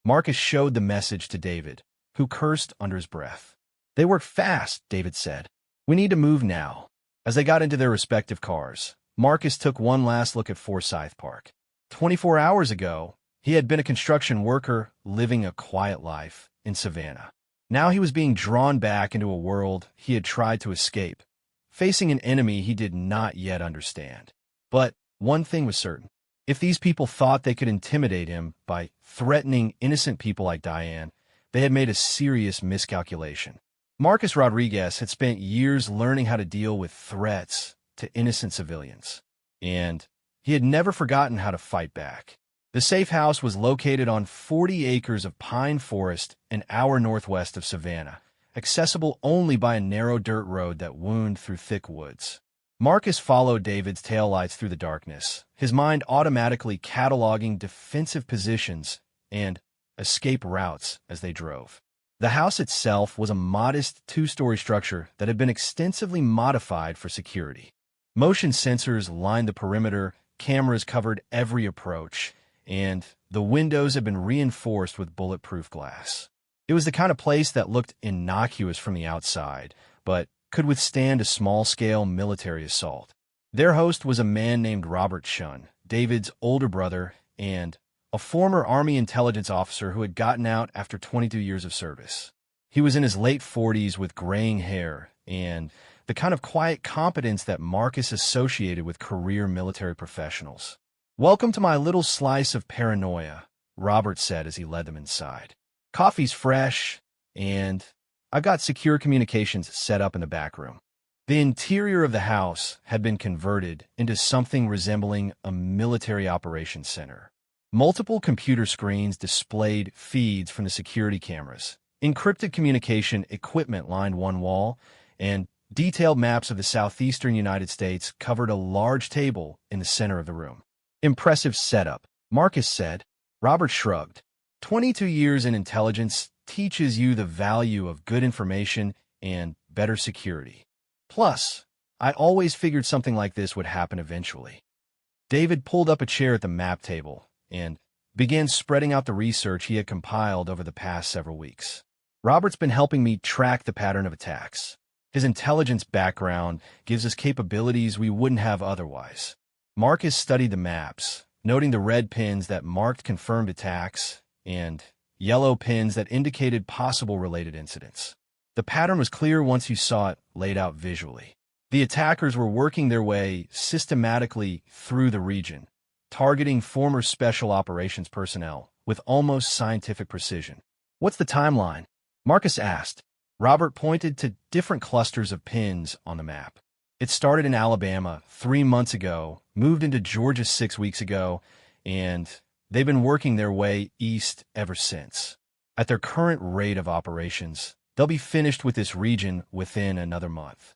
Marcus showed the message to David, who cursed under his breath. "They work fast," David said. "We need to move now." As they got into their respective cars, Marcus took one last look at Forsyth Park. 24 hours ago, he had been a construction worker living a quiet life in Savannah. Now he was being drawn back into a world he had tried to escape, facing an enemy he did not yet understand. But one thing was certain. If these people thought they could intimidate him by threatening innocent people like Diane, they had made a serious miscalculation. Marcus Rodriguez had spent years learning how to deal with threats to innocent civilians, and he had never forgotten how to fight back. The safe house was located on 40 acres of pine forest an hour northwest of Savannah, accessible only by a narrow dirt road that wound through thick woods. Marcus followed David's taillights through the darkness, his mind automatically cataloging defensive positions and escape routes as they drove. The house itself was a modest 2-story structure that had been extensively modified for security. Motion sensors lined the perimeter, cameras covered every approach, and the windows had been reinforced with bulletproof glass. It was the kind of place that looked innocuous from the outside, but could withstand a small-scale military assault. Their host was a man named Robert Shunn, David's older brother, and a former Army intelligence officer who had gotten out after 22 years of service. He was in his late 40s with graying hair and the kind of quiet competence that Marcus associated with career military professionals. "Welcome to my little slice of paranoia," Robert said as he led them inside. "Coffee's fresh, and I've got secure communications set up in the back room." The interior of the house had been converted into something resembling a military operations center. Multiple computer screens displayed feeds from the security cameras. Encrypted communication equipment lined one wall, and detailed maps of the southeastern United States covered a large table in the center of the room. "Impressive setup," Marcus said. Robert shrugged. 22 years in intelligence teaches you the value of good information and better security. Plus, I always figured something like this would happen eventually." David pulled up a chair at the map table and began spreading out the research he had compiled over the past several weeks. "Robert's been helping me track the pattern of attacks. His intelligence background gives us capabilities we wouldn't have otherwise." Marcus studied the maps, noting the red pins that marked confirmed attacks and yellow pins that indicated possible related incidents. The pattern was clear once you saw it laid out visually. The attackers were working their way systematically through the region, targeting former special operations personnel with almost scientific precision. "What's the timeline?" Marcus asked. Robert pointed to different clusters of pins on the map. It started in Alabama 3 months ago, moved into Georgia 6 weeks ago, and they've been working their way east ever since. At their current rate of operations, they'll be finished with this region within another month.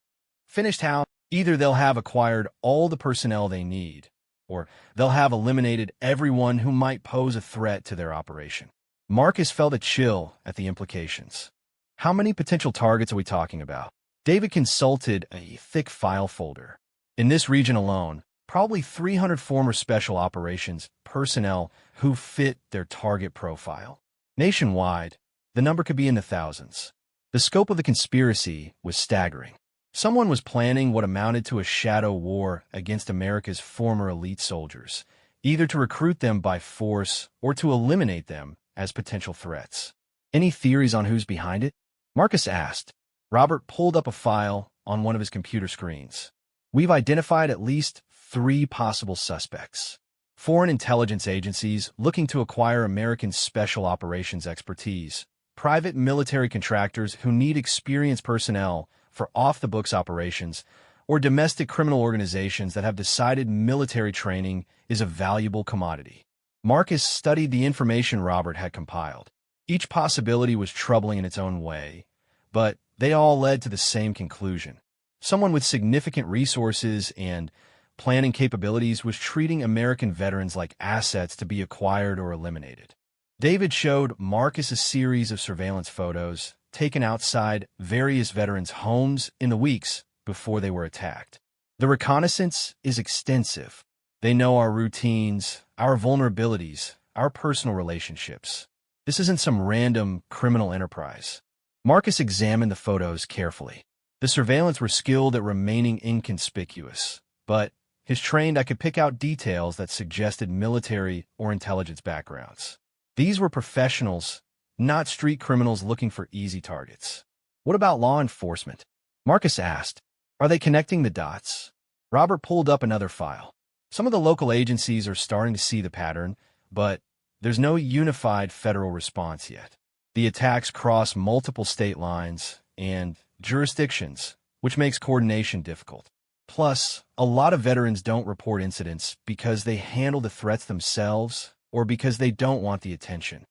Finished how? Either they'll have acquired all the personnel they need, or they'll have eliminated everyone who might pose a threat to their operation. Marcus felt a chill at the implications. How many potential targets are we talking about? David consulted a thick file folder. In this region alone, probably 300 former special operations personnel who fit their target profile. Nationwide, the number could be in the thousands. The scope of the conspiracy was staggering. Someone was planning what amounted to a shadow war against America's former elite soldiers, either to recruit them by force or to eliminate them as potential threats. Any theories on who's behind it? Marcus asked. Robert pulled up a file on one of his computer screens. We've identified at least 3 possible suspects. Foreign intelligence agencies looking to acquire American special operations expertise, private military contractors who need experienced personnel for off-the-books operations, or domestic criminal organizations that have decided military training is a valuable commodity. Marcus studied the information Robert had compiled. Each possibility was troubling in its own way, but they all led to the same conclusion. Someone with significant resources and planning capabilities was treating American veterans like assets to be acquired or eliminated. David showed Marcus a series of surveillance photos taken outside various veterans' homes in the weeks before they were attacked. The reconnaissance is extensive. They know our routines, our vulnerabilities, our personal relationships. This isn't some random criminal enterprise. Marcus examined the photos carefully. The surveillance were skilled at remaining inconspicuous, but his trained eye could pick out details that suggested military or intelligence backgrounds. These were professionals, not street criminals looking for easy targets. What about law enforcement? Marcus asked. Are they connecting the dots? Robert pulled up another file. Some of the local agencies are starting to see the pattern, but there's no unified federal response yet. The attacks cross multiple state lines and jurisdictions, which makes coordination difficult. Plus, a lot of veterans don't report incidents because they handle the threats themselves or because they don't want the attention.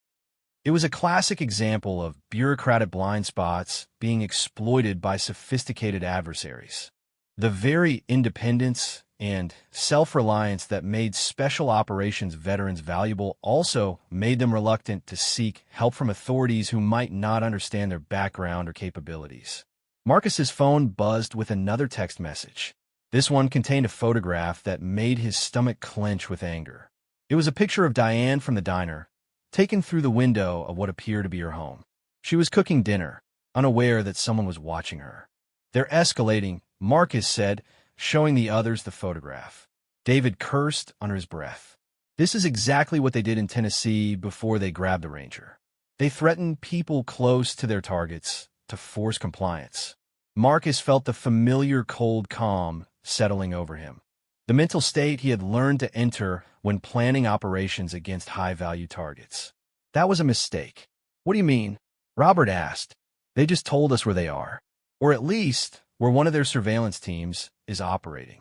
It was a classic example of bureaucratic blind spots being exploited by sophisticated adversaries. The very independence and self-reliance that made special operations veterans valuable also made them reluctant to seek help from authorities who might not understand their background or capabilities. Marcus's phone buzzed with another text message. This one contained a photograph that made his stomach clench with anger. It was a picture of Diane from the diner, taken through the window of what appeared to be her home. She was cooking dinner, unaware that someone was watching her. They're escalating, Marcus said, showing the others the photograph. David cursed under his breath. This is exactly what they did in Tennessee before they grabbed the ranger. They threatened people close to their targets to force compliance. Marcus felt the familiar cold calm settling over him. The mental state he had learned to enter when planning operations against high-value targets. That was a mistake. What do you mean? Robert asked. They just told us where they are. Or at least where one of their surveillance teams is operating.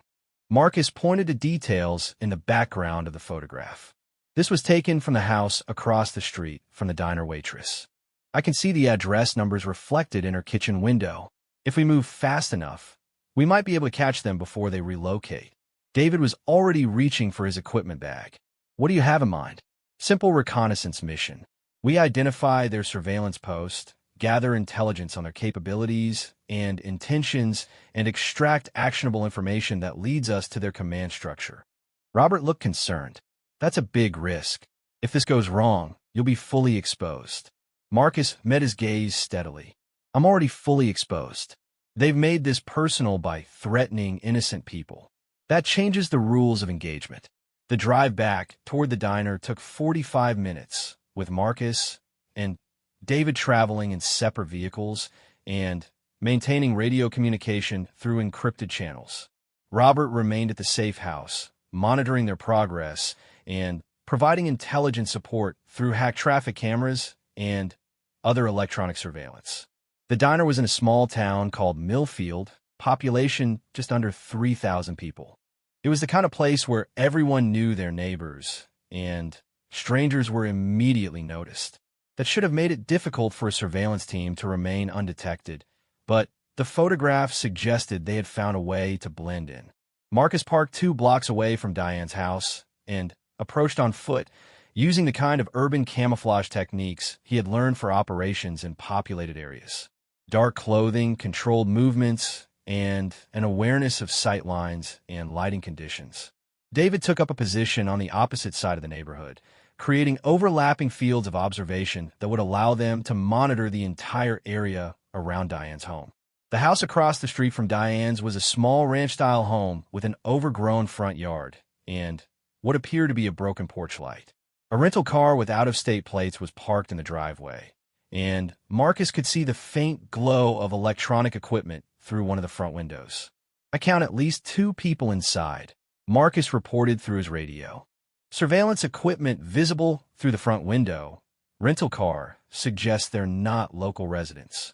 Marcus pointed to details in the background of the photograph. This was taken from the house across the street from the diner waitress. I can see the address numbers reflected in her kitchen window. If we move fast enough, we might be able to catch them before they relocate. David was already reaching for his equipment bag. What do you have in mind? Simple reconnaissance mission. We identify their surveillance post, gather intelligence on their capabilities and intentions, and extract actionable information that leads us to their command structure. Robert looked concerned. That's a big risk. If this goes wrong, you'll be fully exposed. Marcus met his gaze steadily. I'm already fully exposed. They've made this personal by threatening innocent people. That changes the rules of engagement. The drive back toward the diner took 45 minutes, with Marcus and David traveling in separate vehicles and maintaining radio communication through encrypted channels. Robert remained at the safe house, monitoring their progress and providing intelligence support through hacked traffic cameras and other electronic surveillance. The diner was in a small town called Millfield, population just under 3,000 people. It was the kind of place where everyone knew their neighbors, and strangers were immediately noticed. That should have made it difficult for a surveillance team to remain undetected, but the photographs suggested they had found a way to blend in. Marcus parked 2 blocks away from Diane's house and approached on foot, using the kind of urban camouflage techniques he had learned for operations in populated areas. Dark clothing, controlled movements, and an awareness of sight lines and lighting conditions. David took up a position on the opposite side of the neighborhood, creating overlapping fields of observation that would allow them to monitor the entire area around Diane's home. The house across the street from Diane's was a small ranch-style home with an overgrown front yard and what appeared to be a broken porch light. A rental car with out-of-state plates was parked in the driveway, and Marcus could see the faint glow of electronic equipment through one of the front windows. "I count at least 2 people inside," Marcus reported through his radio. "Surveillance equipment visible through the front window. Rental car suggests they're not local residents."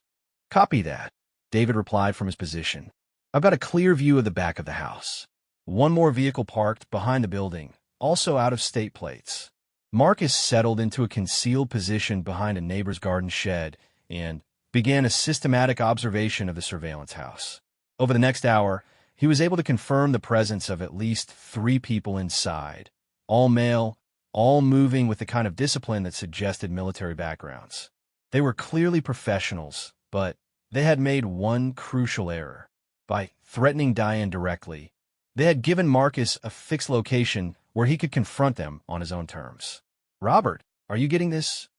"Copy that," David replied from his position. "I've got a clear view of the back of the house. One more vehicle parked behind the building, also out-of-state plates." Marcus settled into a concealed position behind a neighbor's garden shed and began a systematic observation of the surveillance house. Over the next hour, he was able to confirm the presence of at least 3 people inside, all male, all moving with the kind of discipline that suggested military backgrounds. They were clearly professionals, but they had made one crucial error. By threatening Diane directly, they had given Marcus a fixed location where he could confront them on his own terms. "Robert, are you getting this?"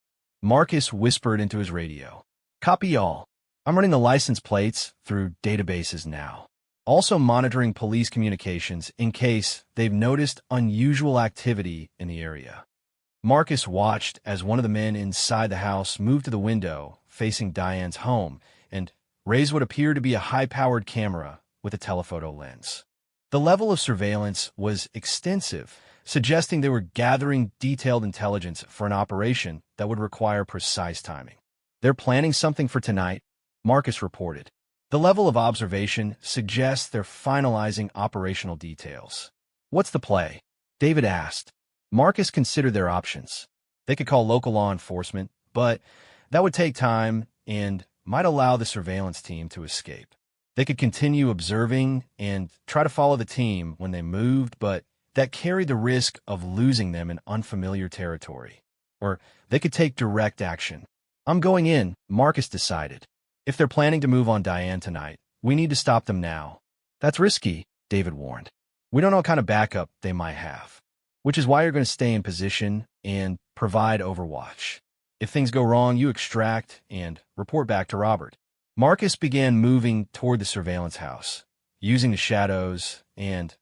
Marcus whispered into his radio. "Copy all. I'm running the license plates through databases now. Also monitoring police communications in case they've noticed unusual activity in the area." Marcus watched as one of the men inside the house moved to the window facing Diane's home and raised what appeared to be a high-powered camera with a telephoto lens. The level of surveillance was extensive, suggesting they were gathering detailed intelligence for an operation that would require precise timing. "They're planning something for tonight," Marcus reported. "The level of observation suggests they're finalizing operational details." "What's the play?" David asked. Marcus considered their options. They could call local law enforcement, but that would take time and might allow the surveillance team to escape. They could continue observing and try to follow the team when they moved, but that carried the risk of losing them in unfamiliar territory. Or they could take direct action. "I'm going in," Marcus decided. "If they're planning to move on Diane tonight, we need to stop them now." "That's risky," David warned. "We don't know what kind of backup they might have, which is why you're going to stay in position and provide overwatch. If things go wrong, you extract and report back to Robert." Marcus began moving toward the surveillance house, using the shadows and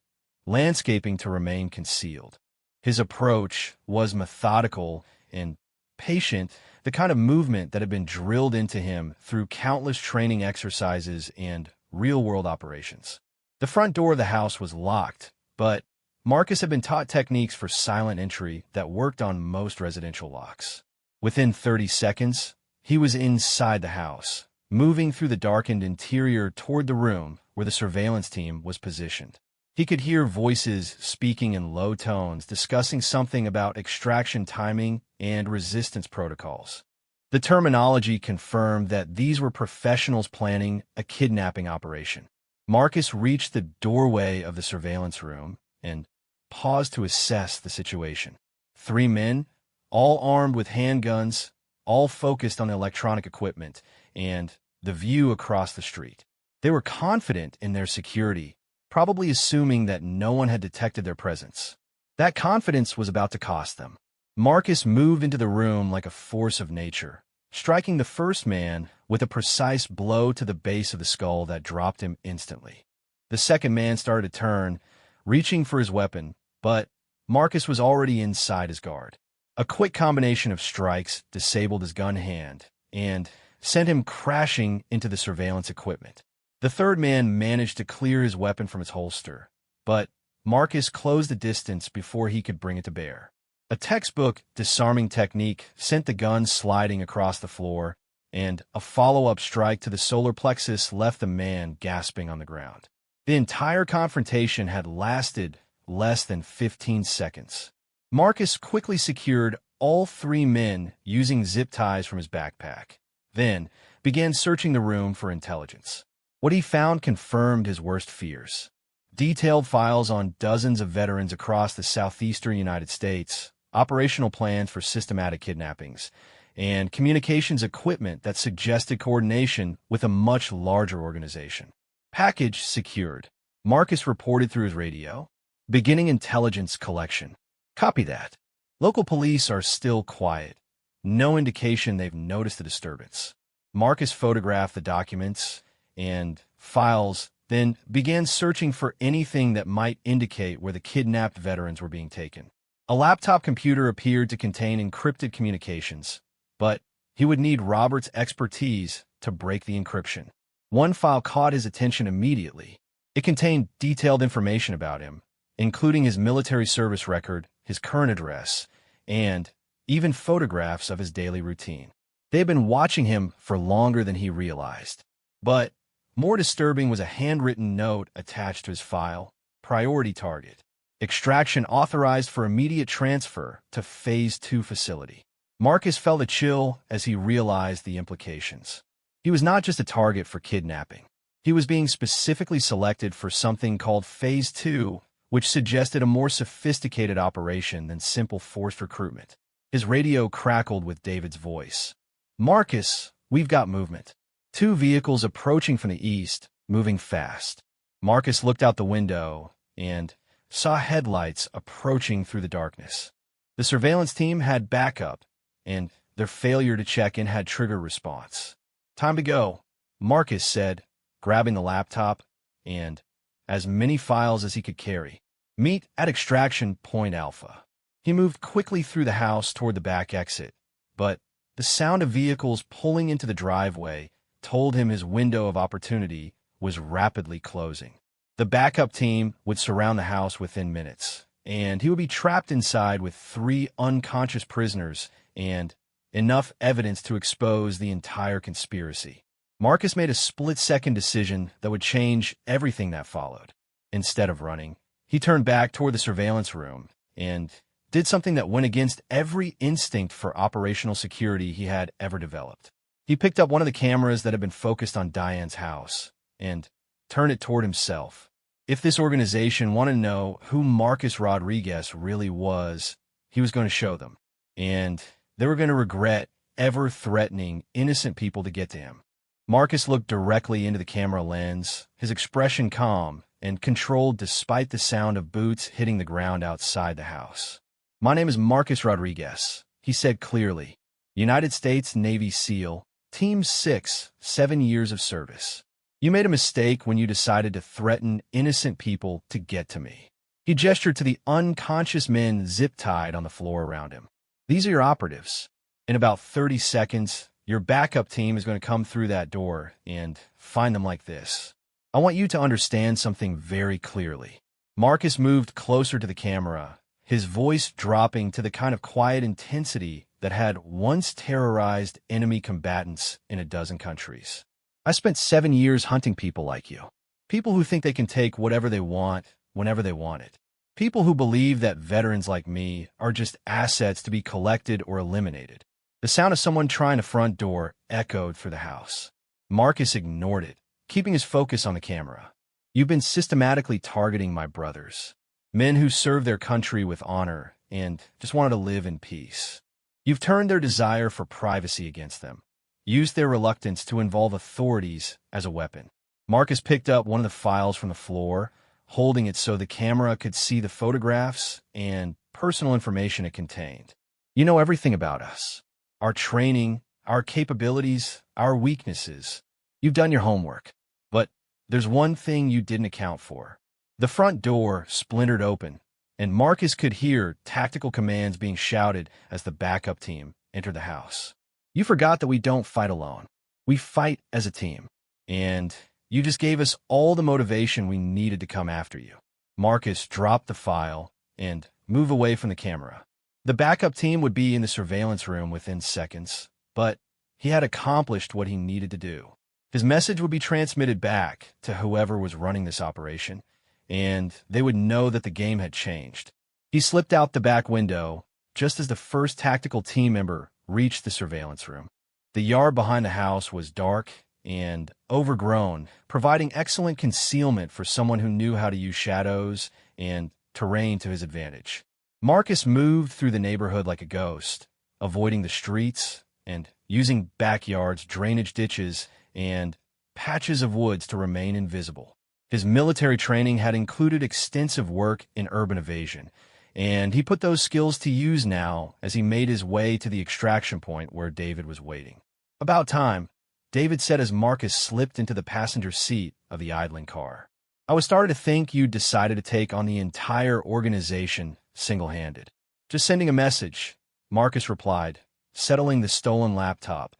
landscaping to remain concealed. His approach was methodical and patient, the kind of movement that had been drilled into him through countless training exercises and real-world operations. The front door of the house was locked, but Marcus had been taught techniques for silent entry that worked on most residential locks. Within 30 seconds, he was inside the house, moving through the darkened interior toward the room where the surveillance team was positioned. He could hear voices speaking in low tones, discussing something about extraction timing and resistance protocols. The terminology confirmed that these were professionals planning a kidnapping operation. Marcus reached the doorway of the surveillance room and paused to assess the situation. 3 men, all armed with handguns, all focused on the electronic equipment and the view across the street. They were confident in their security, probably assuming that no one had detected their presence. That confidence was about to cost them. Marcus moved into the room like a force of nature, striking the first man with a precise blow to the base of the skull that dropped him instantly. The second man started to turn, reaching for his weapon, but Marcus was already inside his guard. A quick combination of strikes disabled his gun hand and sent him crashing into the surveillance equipment. The third man managed to clear his weapon from its holster, but Marcus closed the distance before he could bring it to bear. A textbook disarming technique sent the gun sliding across the floor, and a follow-up strike to the solar plexus left the man gasping on the ground. The entire confrontation had lasted less than 15 seconds. Marcus quickly secured all three men using zip ties from his backpack, then began searching the room for intelligence. What he found confirmed his worst fears. Detailed files on dozens of veterans across the southeastern United States, operational plans for systematic kidnappings, and communications equipment that suggested coordination with a much larger organization. Package secured. Marcus reported through his radio. Beginning intelligence collection. Copy that. Local police are still quiet. No indication they've noticed the disturbance. Marcus photographed the documents and files, then began searching for anything that might indicate where the kidnapped veterans were being taken. A laptop computer appeared to contain encrypted communications, but he would need Robert's expertise to break the encryption. One file caught his attention immediately. It contained detailed information about him, including his military service record, his current address, and even photographs of his daily routine. They had been watching him for longer than he realized. But more disturbing was a handwritten note attached to his file. Priority target. Extraction authorized for immediate transfer to Phase 2 facility. Marcus felt a chill as he realized the implications. He was not just a target for kidnapping. He was being specifically selected for something called Phase 2, which suggested a more sophisticated operation than simple forced recruitment. His radio crackled with David's voice. Marcus, we've got movement. 2 vehicles approaching from the east, moving fast. Marcus looked out the window and saw headlights approaching through the darkness. The surveillance team had backup, and their failure to check in had triggered response. Time to go, Marcus said, grabbing the laptop and as many files as he could carry. Meet at extraction point Alpha. He moved quickly through the house toward the back exit, but the sound of vehicles pulling into the driveway told him his window of opportunity was rapidly closing. The backup team would surround the house within minutes, and he would be trapped inside with 3 unconscious prisoners and enough evidence to expose the entire conspiracy. Marcus made a split-second decision that would change everything that followed. Instead of running, he turned back toward the surveillance room and did something that went against every instinct for operational security he had ever developed. He picked up one of the cameras that had been focused on Diane's house and turned it toward himself. If this organization wanted to know who Marcus Rodriguez really was, he was going to show them, and they were going to regret ever threatening innocent people to get to him. Marcus looked directly into the camera lens, his expression calm and controlled despite the sound of boots hitting the ground outside the house. My name is Marcus Rodriguez, he said clearly. United States Navy SEAL, Team 6, 7 years of service. You made a mistake when you decided to threaten innocent people to get to me. He gestured to the unconscious men zip-tied on the floor around him. These are your operatives. In about 30 seconds, your backup team is going to come through that door and find them like this. I want you to understand something very clearly. Marcus moved closer to the camera, his voice dropping to the kind of quiet intensity that had once terrorized enemy combatants in a dozen countries. I spent 7 years hunting people like you. People who think they can take whatever they want, whenever they want it. People who believe that veterans like me are just assets to be collected or eliminated. The sound of someone trying a front door echoed through the house. Marcus ignored it, keeping his focus on the camera. You've been systematically targeting my brothers. Men who serve their country with honor and just wanted to live in peace. You've turned their desire for privacy against them, used their reluctance to involve authorities as a weapon. Marcus picked up one of the files from the floor, holding it so the camera could see the photographs and personal information it contained. You know everything about us. Our training, our capabilities, our weaknesses. You've done your homework. But there's one thing you didn't account for. The front door splintered open, and Marcus could hear tactical commands being shouted as the backup team entered the house. You forgot that we don't fight alone. We fight as a team. And you just gave us all the motivation we needed to come after you. Marcus dropped the file and moved away from the camera. The backup team would be in the surveillance room within seconds, but He had accomplished what he needed to do. His message would be transmitted back to whoever was running this operation, and they would know that the game had changed. He slipped out the back window just as the first tactical team member reached the surveillance room. The yard behind the house was dark and overgrown, providing excellent concealment for someone who knew how to use shadows and terrain to his advantage. Marcus moved through the neighborhood like a ghost, avoiding the streets and using backyards, drainage ditches, and patches of woods to remain invisible. His military training had included extensive work in urban evasion, and he put those skills to use now as he made his way to the extraction point where David was waiting. "About time," David said as Marcus slipped into the passenger seat of the idling car. "I was starting to think you'd decided to take on the entire organization single-handed." "Just sending a message," Marcus replied, settling the stolen laptop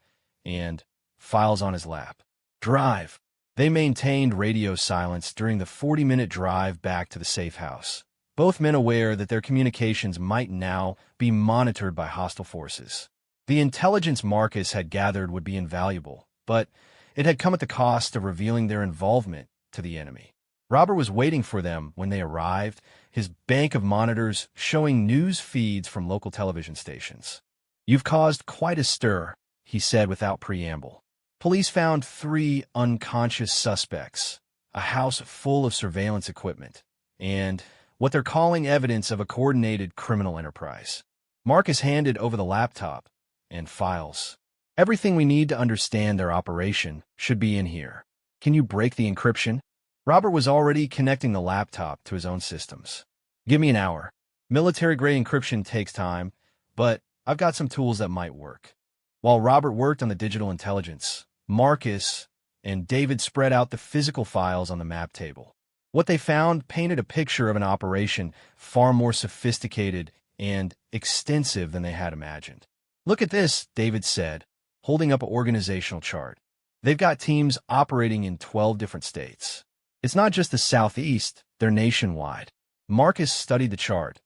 and files on his lap. "Drive." They maintained radio silence during the 40-minute drive back to the safe house, both men aware that their communications might now be monitored by hostile forces. The intelligence Marcus had gathered would be invaluable, but it had come at the cost of revealing their involvement to the enemy. Robert was waiting for them when they arrived, his bank of monitors showing news feeds from local television stations. "You've caused quite a stir," he said without preamble. "Police found 3 unconscious suspects, a house full of surveillance equipment, and what they're calling evidence of a coordinated criminal enterprise." Marcus handed over the laptop and files. "Everything we need to understand their operation should be in here. Can you break the encryption?" Robert was already connecting the laptop to his own systems. "Give me an hour. Military-grade encryption takes time, but I've got some tools that might work." While Robert worked on the digital intelligence, Marcus and David spread out the physical files on the map table. What they found painted a picture of an operation far more sophisticated and extensive than they had imagined. "Look at this," David said, holding up an organizational chart. "They've got teams operating in 12 different states. It's not just the Southeast, they're nationwide." Marcus studied the chart,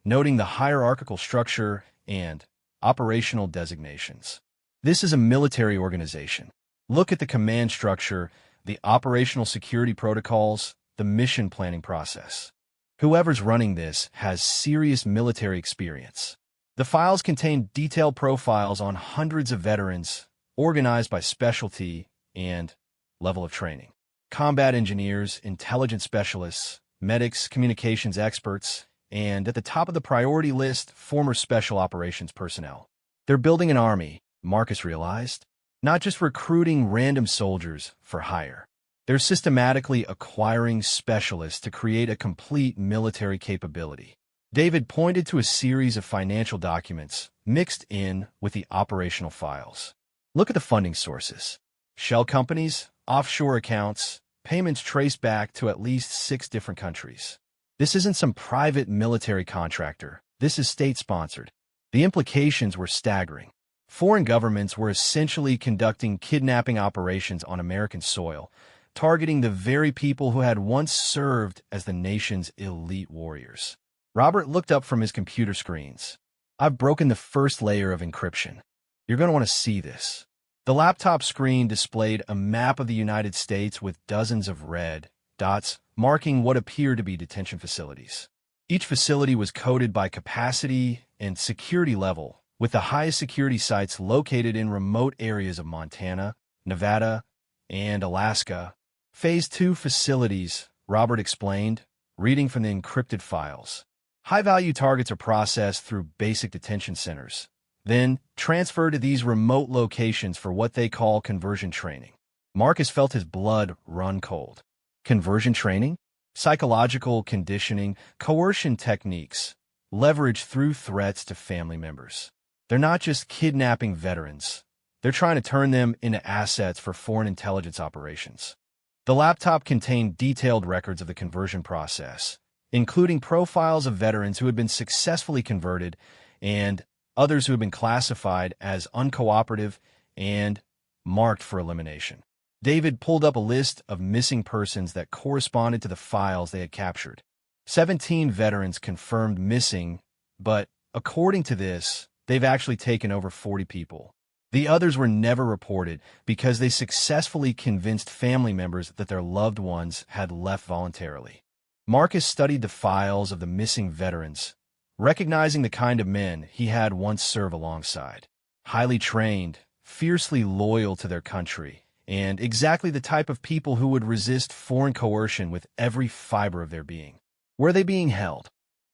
noting the hierarchical structure and operational designations. "This is a military organization. Look at the command structure, the operational security protocols, the mission planning process. Whoever's running this has serious military experience." The files contain detailed profiles on hundreds of veterans, organized by specialty and level of training. Combat engineers, intelligence specialists, medics, communications experts, and at the top of the priority list, former special operations personnel. They're building an army, Marcus realized, not just recruiting random soldiers for hire. They're systematically acquiring specialists to create a complete military capability. David pointed to a series of financial documents mixed in with the operational files. "Look at the funding sources. Shell companies, offshore accounts, payments traced back to at least 6 different countries. This isn't some private military contractor. This is state-sponsored." The implications were staggering. Foreign governments were essentially conducting kidnapping operations on American soil, targeting the very people who had once served as the nation's elite warriors. Robert looked up from his computer screens. "I've broken the first layer of encryption. You're going to want to see this." The laptop screen displayed a map of the United States with dozens of red dots marking what appeared to be detention facilities. Each facility was coded by capacity and security level, with the highest security sites located in remote areas of Montana, Nevada, and Alaska. "Phase 2 facilities," Robert explained, reading from the encrypted files. "High-value targets are processed through basic detention centers, then transferred to these remote locations for what they call conversion training." Marcus felt his blood run cold. Conversion training? Psychological conditioning, coercion techniques, leveraged through threats to family members. They're not just kidnapping veterans. They're trying to turn them into assets for foreign intelligence operations. The laptop contained detailed records of the conversion process, including profiles of veterans who had been successfully converted and others who had been classified as uncooperative and marked for elimination. David pulled up a list of missing persons that corresponded to the files they had captured. 17 veterans confirmed missing, but according to this, they've actually taken over 40 people. The others were never reported because they successfully convinced family members that their loved ones had left voluntarily. Marcus studied the files of the missing veterans, recognizing the kind of men he had once served alongside. Highly trained, fiercely loyal to their country, and exactly the type of people who would resist foreign coercion with every fiber of their being. Were they being held?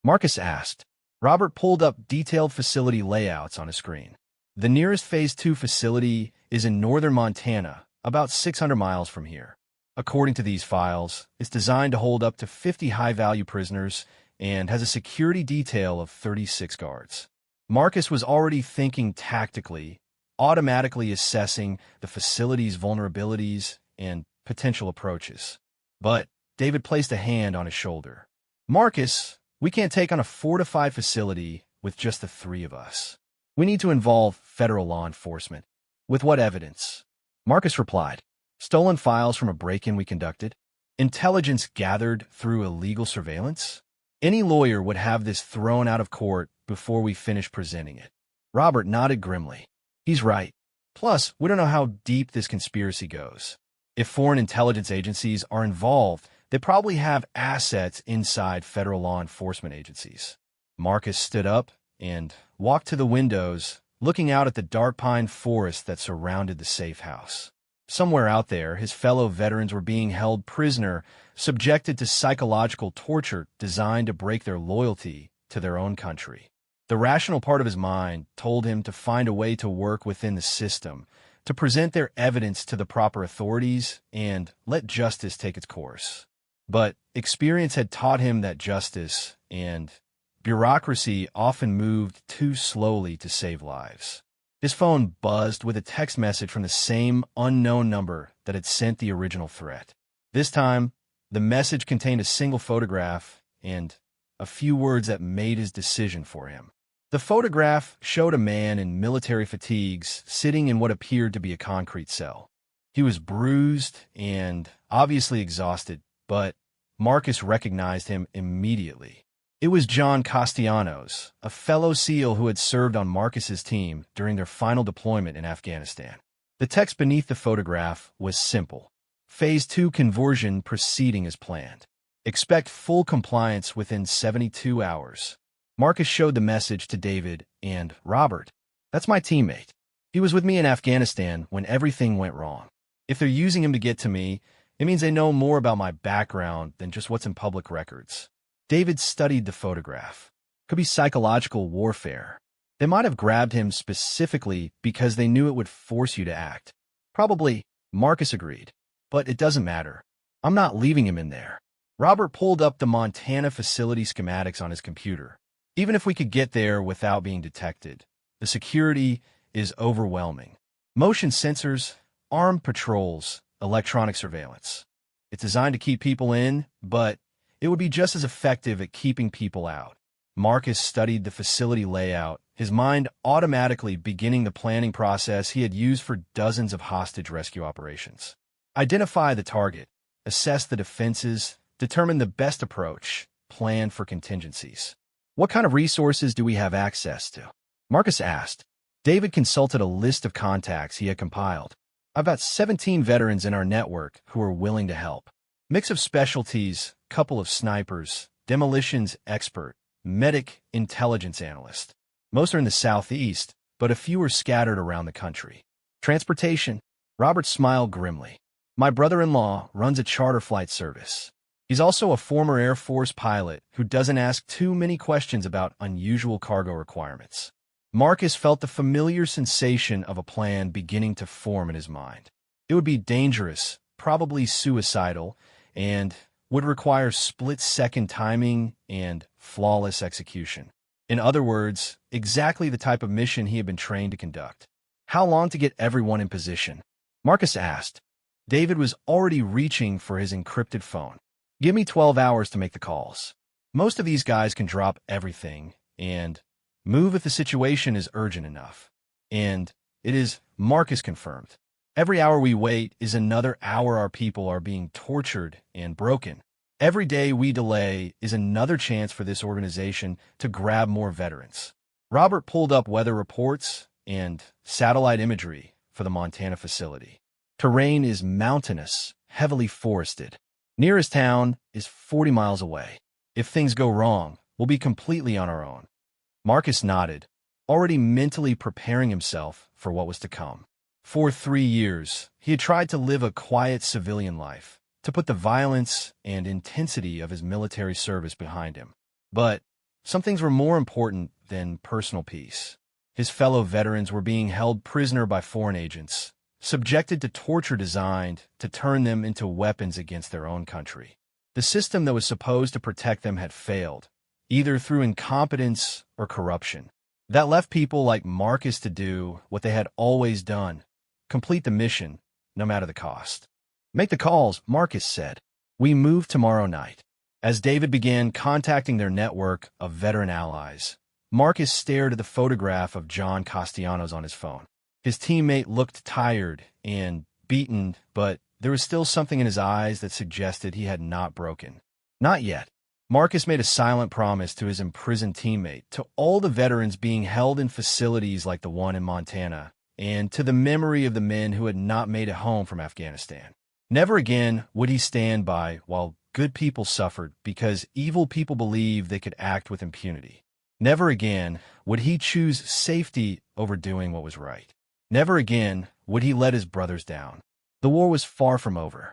Marcus asked. Robert pulled up detailed facility layouts on a screen. The nearest Phase 2 facility is in northern Montana, about 600 miles from here. According to these files, it's designed to hold up to 50 high-value prisoners and has a security detail of 36 guards. Marcus was already thinking tactically, automatically assessing the facility's vulnerabilities and potential approaches. But David placed a hand on his shoulder. Marcus, we can't take on a fortified facility with just the three of us. We need to involve federal law enforcement. With what evidence? Marcus replied, stolen files from a break-in we conducted, intelligence gathered through illegal surveillance. Any lawyer would have this thrown out of court before we finish presenting it. Robert nodded grimly. He's right. Plus, we don't know how deep this conspiracy goes. If foreign intelligence agencies are involved, they probably have assets inside federal law enforcement agencies. Marcus stood up and walked to the windows, looking out at the dark pine forest that surrounded the safe house. Somewhere out there, his fellow veterans were being held prisoner, subjected to psychological torture designed to break their loyalty to their own country. The rational part of his mind told him to find a way to work within the system, to present their evidence to the proper authorities, and let justice take its course. But experience had taught him that justice and bureaucracy often moved too slowly to save lives. His phone buzzed with a text message from the same unknown number that had sent the original threat. This time, the message contained a single photograph and a few words that made his decision for him. The photograph showed a man in military fatigues sitting in what appeared to be a concrete cell. He was bruised and obviously exhausted, but Marcus recognized him immediately. It was John Castellanos, a fellow SEAL who had served on Marcus's team during their final deployment in Afghanistan. The text beneath the photograph was simple. Phase 2 conversion proceeding as planned. Expect full compliance within 72 hours. Marcus showed the message to David and Robert. That's my teammate. He was with me in Afghanistan when everything went wrong. If they're using him to get to me, it means they know more about my background than just what's in public records. David studied the photograph. Could be psychological warfare. They might have grabbed him specifically because they knew it would force you to act. Probably, Marcus agreed. But it doesn't matter. I'm not leaving him in there. Robert pulled up the Montana facility schematics on his computer. Even if we could get there without being detected, the security is overwhelming. Motion sensors, armed patrols, electronic surveillance. It's designed to keep people in, but it would be just as effective at keeping people out. Marcus studied the facility layout, his mind automatically beginning the planning process he had used for dozens of hostage rescue operations. Identify the target, assess the defenses, determine the best approach, plan for contingencies. What kind of resources do we have access to? Marcus asked. David consulted a list of contacts he had compiled. I've got 17 veterans in our network who are willing to help. Mix of specialties, couple of snipers, demolitions expert, medic intelligence analyst. Most are in the southeast, but a few are scattered around the country. Transportation. Robert smiled grimly. My brother-in-law runs a charter flight service. He's also a former Air Force pilot who doesn't ask too many questions about unusual cargo requirements. Marcus felt the familiar sensation of a plan beginning to form in his mind. It would be dangerous, probably suicidal, and would require split-second timing and flawless execution. In other words, exactly the type of mission he had been trained to conduct. How long to get everyone in position? Marcus asked. David was already reaching for his encrypted phone. Give me 12 hours to make the calls. Most of these guys can drop everything and move if the situation is urgent enough. And it is, Marcus confirmed. Every hour we wait is another hour our people are being tortured and broken. Every day we delay is another chance for this organization to grab more veterans. Robert pulled up weather reports and satellite imagery for the Montana facility. Terrain is mountainous, heavily forested. Nearest town is 40 miles away. If things go wrong, we'll be completely on our own. Marcus nodded, already mentally preparing himself for what was to come. For 3 years, he had tried to live a quiet civilian life, to put the violence and intensity of his military service behind him. But some things were more important than personal peace. His fellow veterans were being held prisoner by foreign agents, subjected to torture designed to turn them into weapons against their own country. The system that was supposed to protect them had failed, either through incompetence or corruption. That left people like Marcus to do what they had always done: complete the mission, no matter the cost. "Make the calls," Marcus said. "We move tomorrow night." As David began contacting their network of veteran allies, Marcus stared at the photograph of John Castellanos on his phone. His teammate looked tired and beaten, but there was still something in his eyes that suggested he had not broken. Not yet. Marcus made a silent promise to his imprisoned teammate, to all the veterans being held in facilities like the one in Montana, and to the memory of the men who had not made it home from Afghanistan. Never again would he stand by while good people suffered because evil people believed they could act with impunity. Never again would he choose safety over doing what was right. Never again would he let his brothers down. The war was far from over.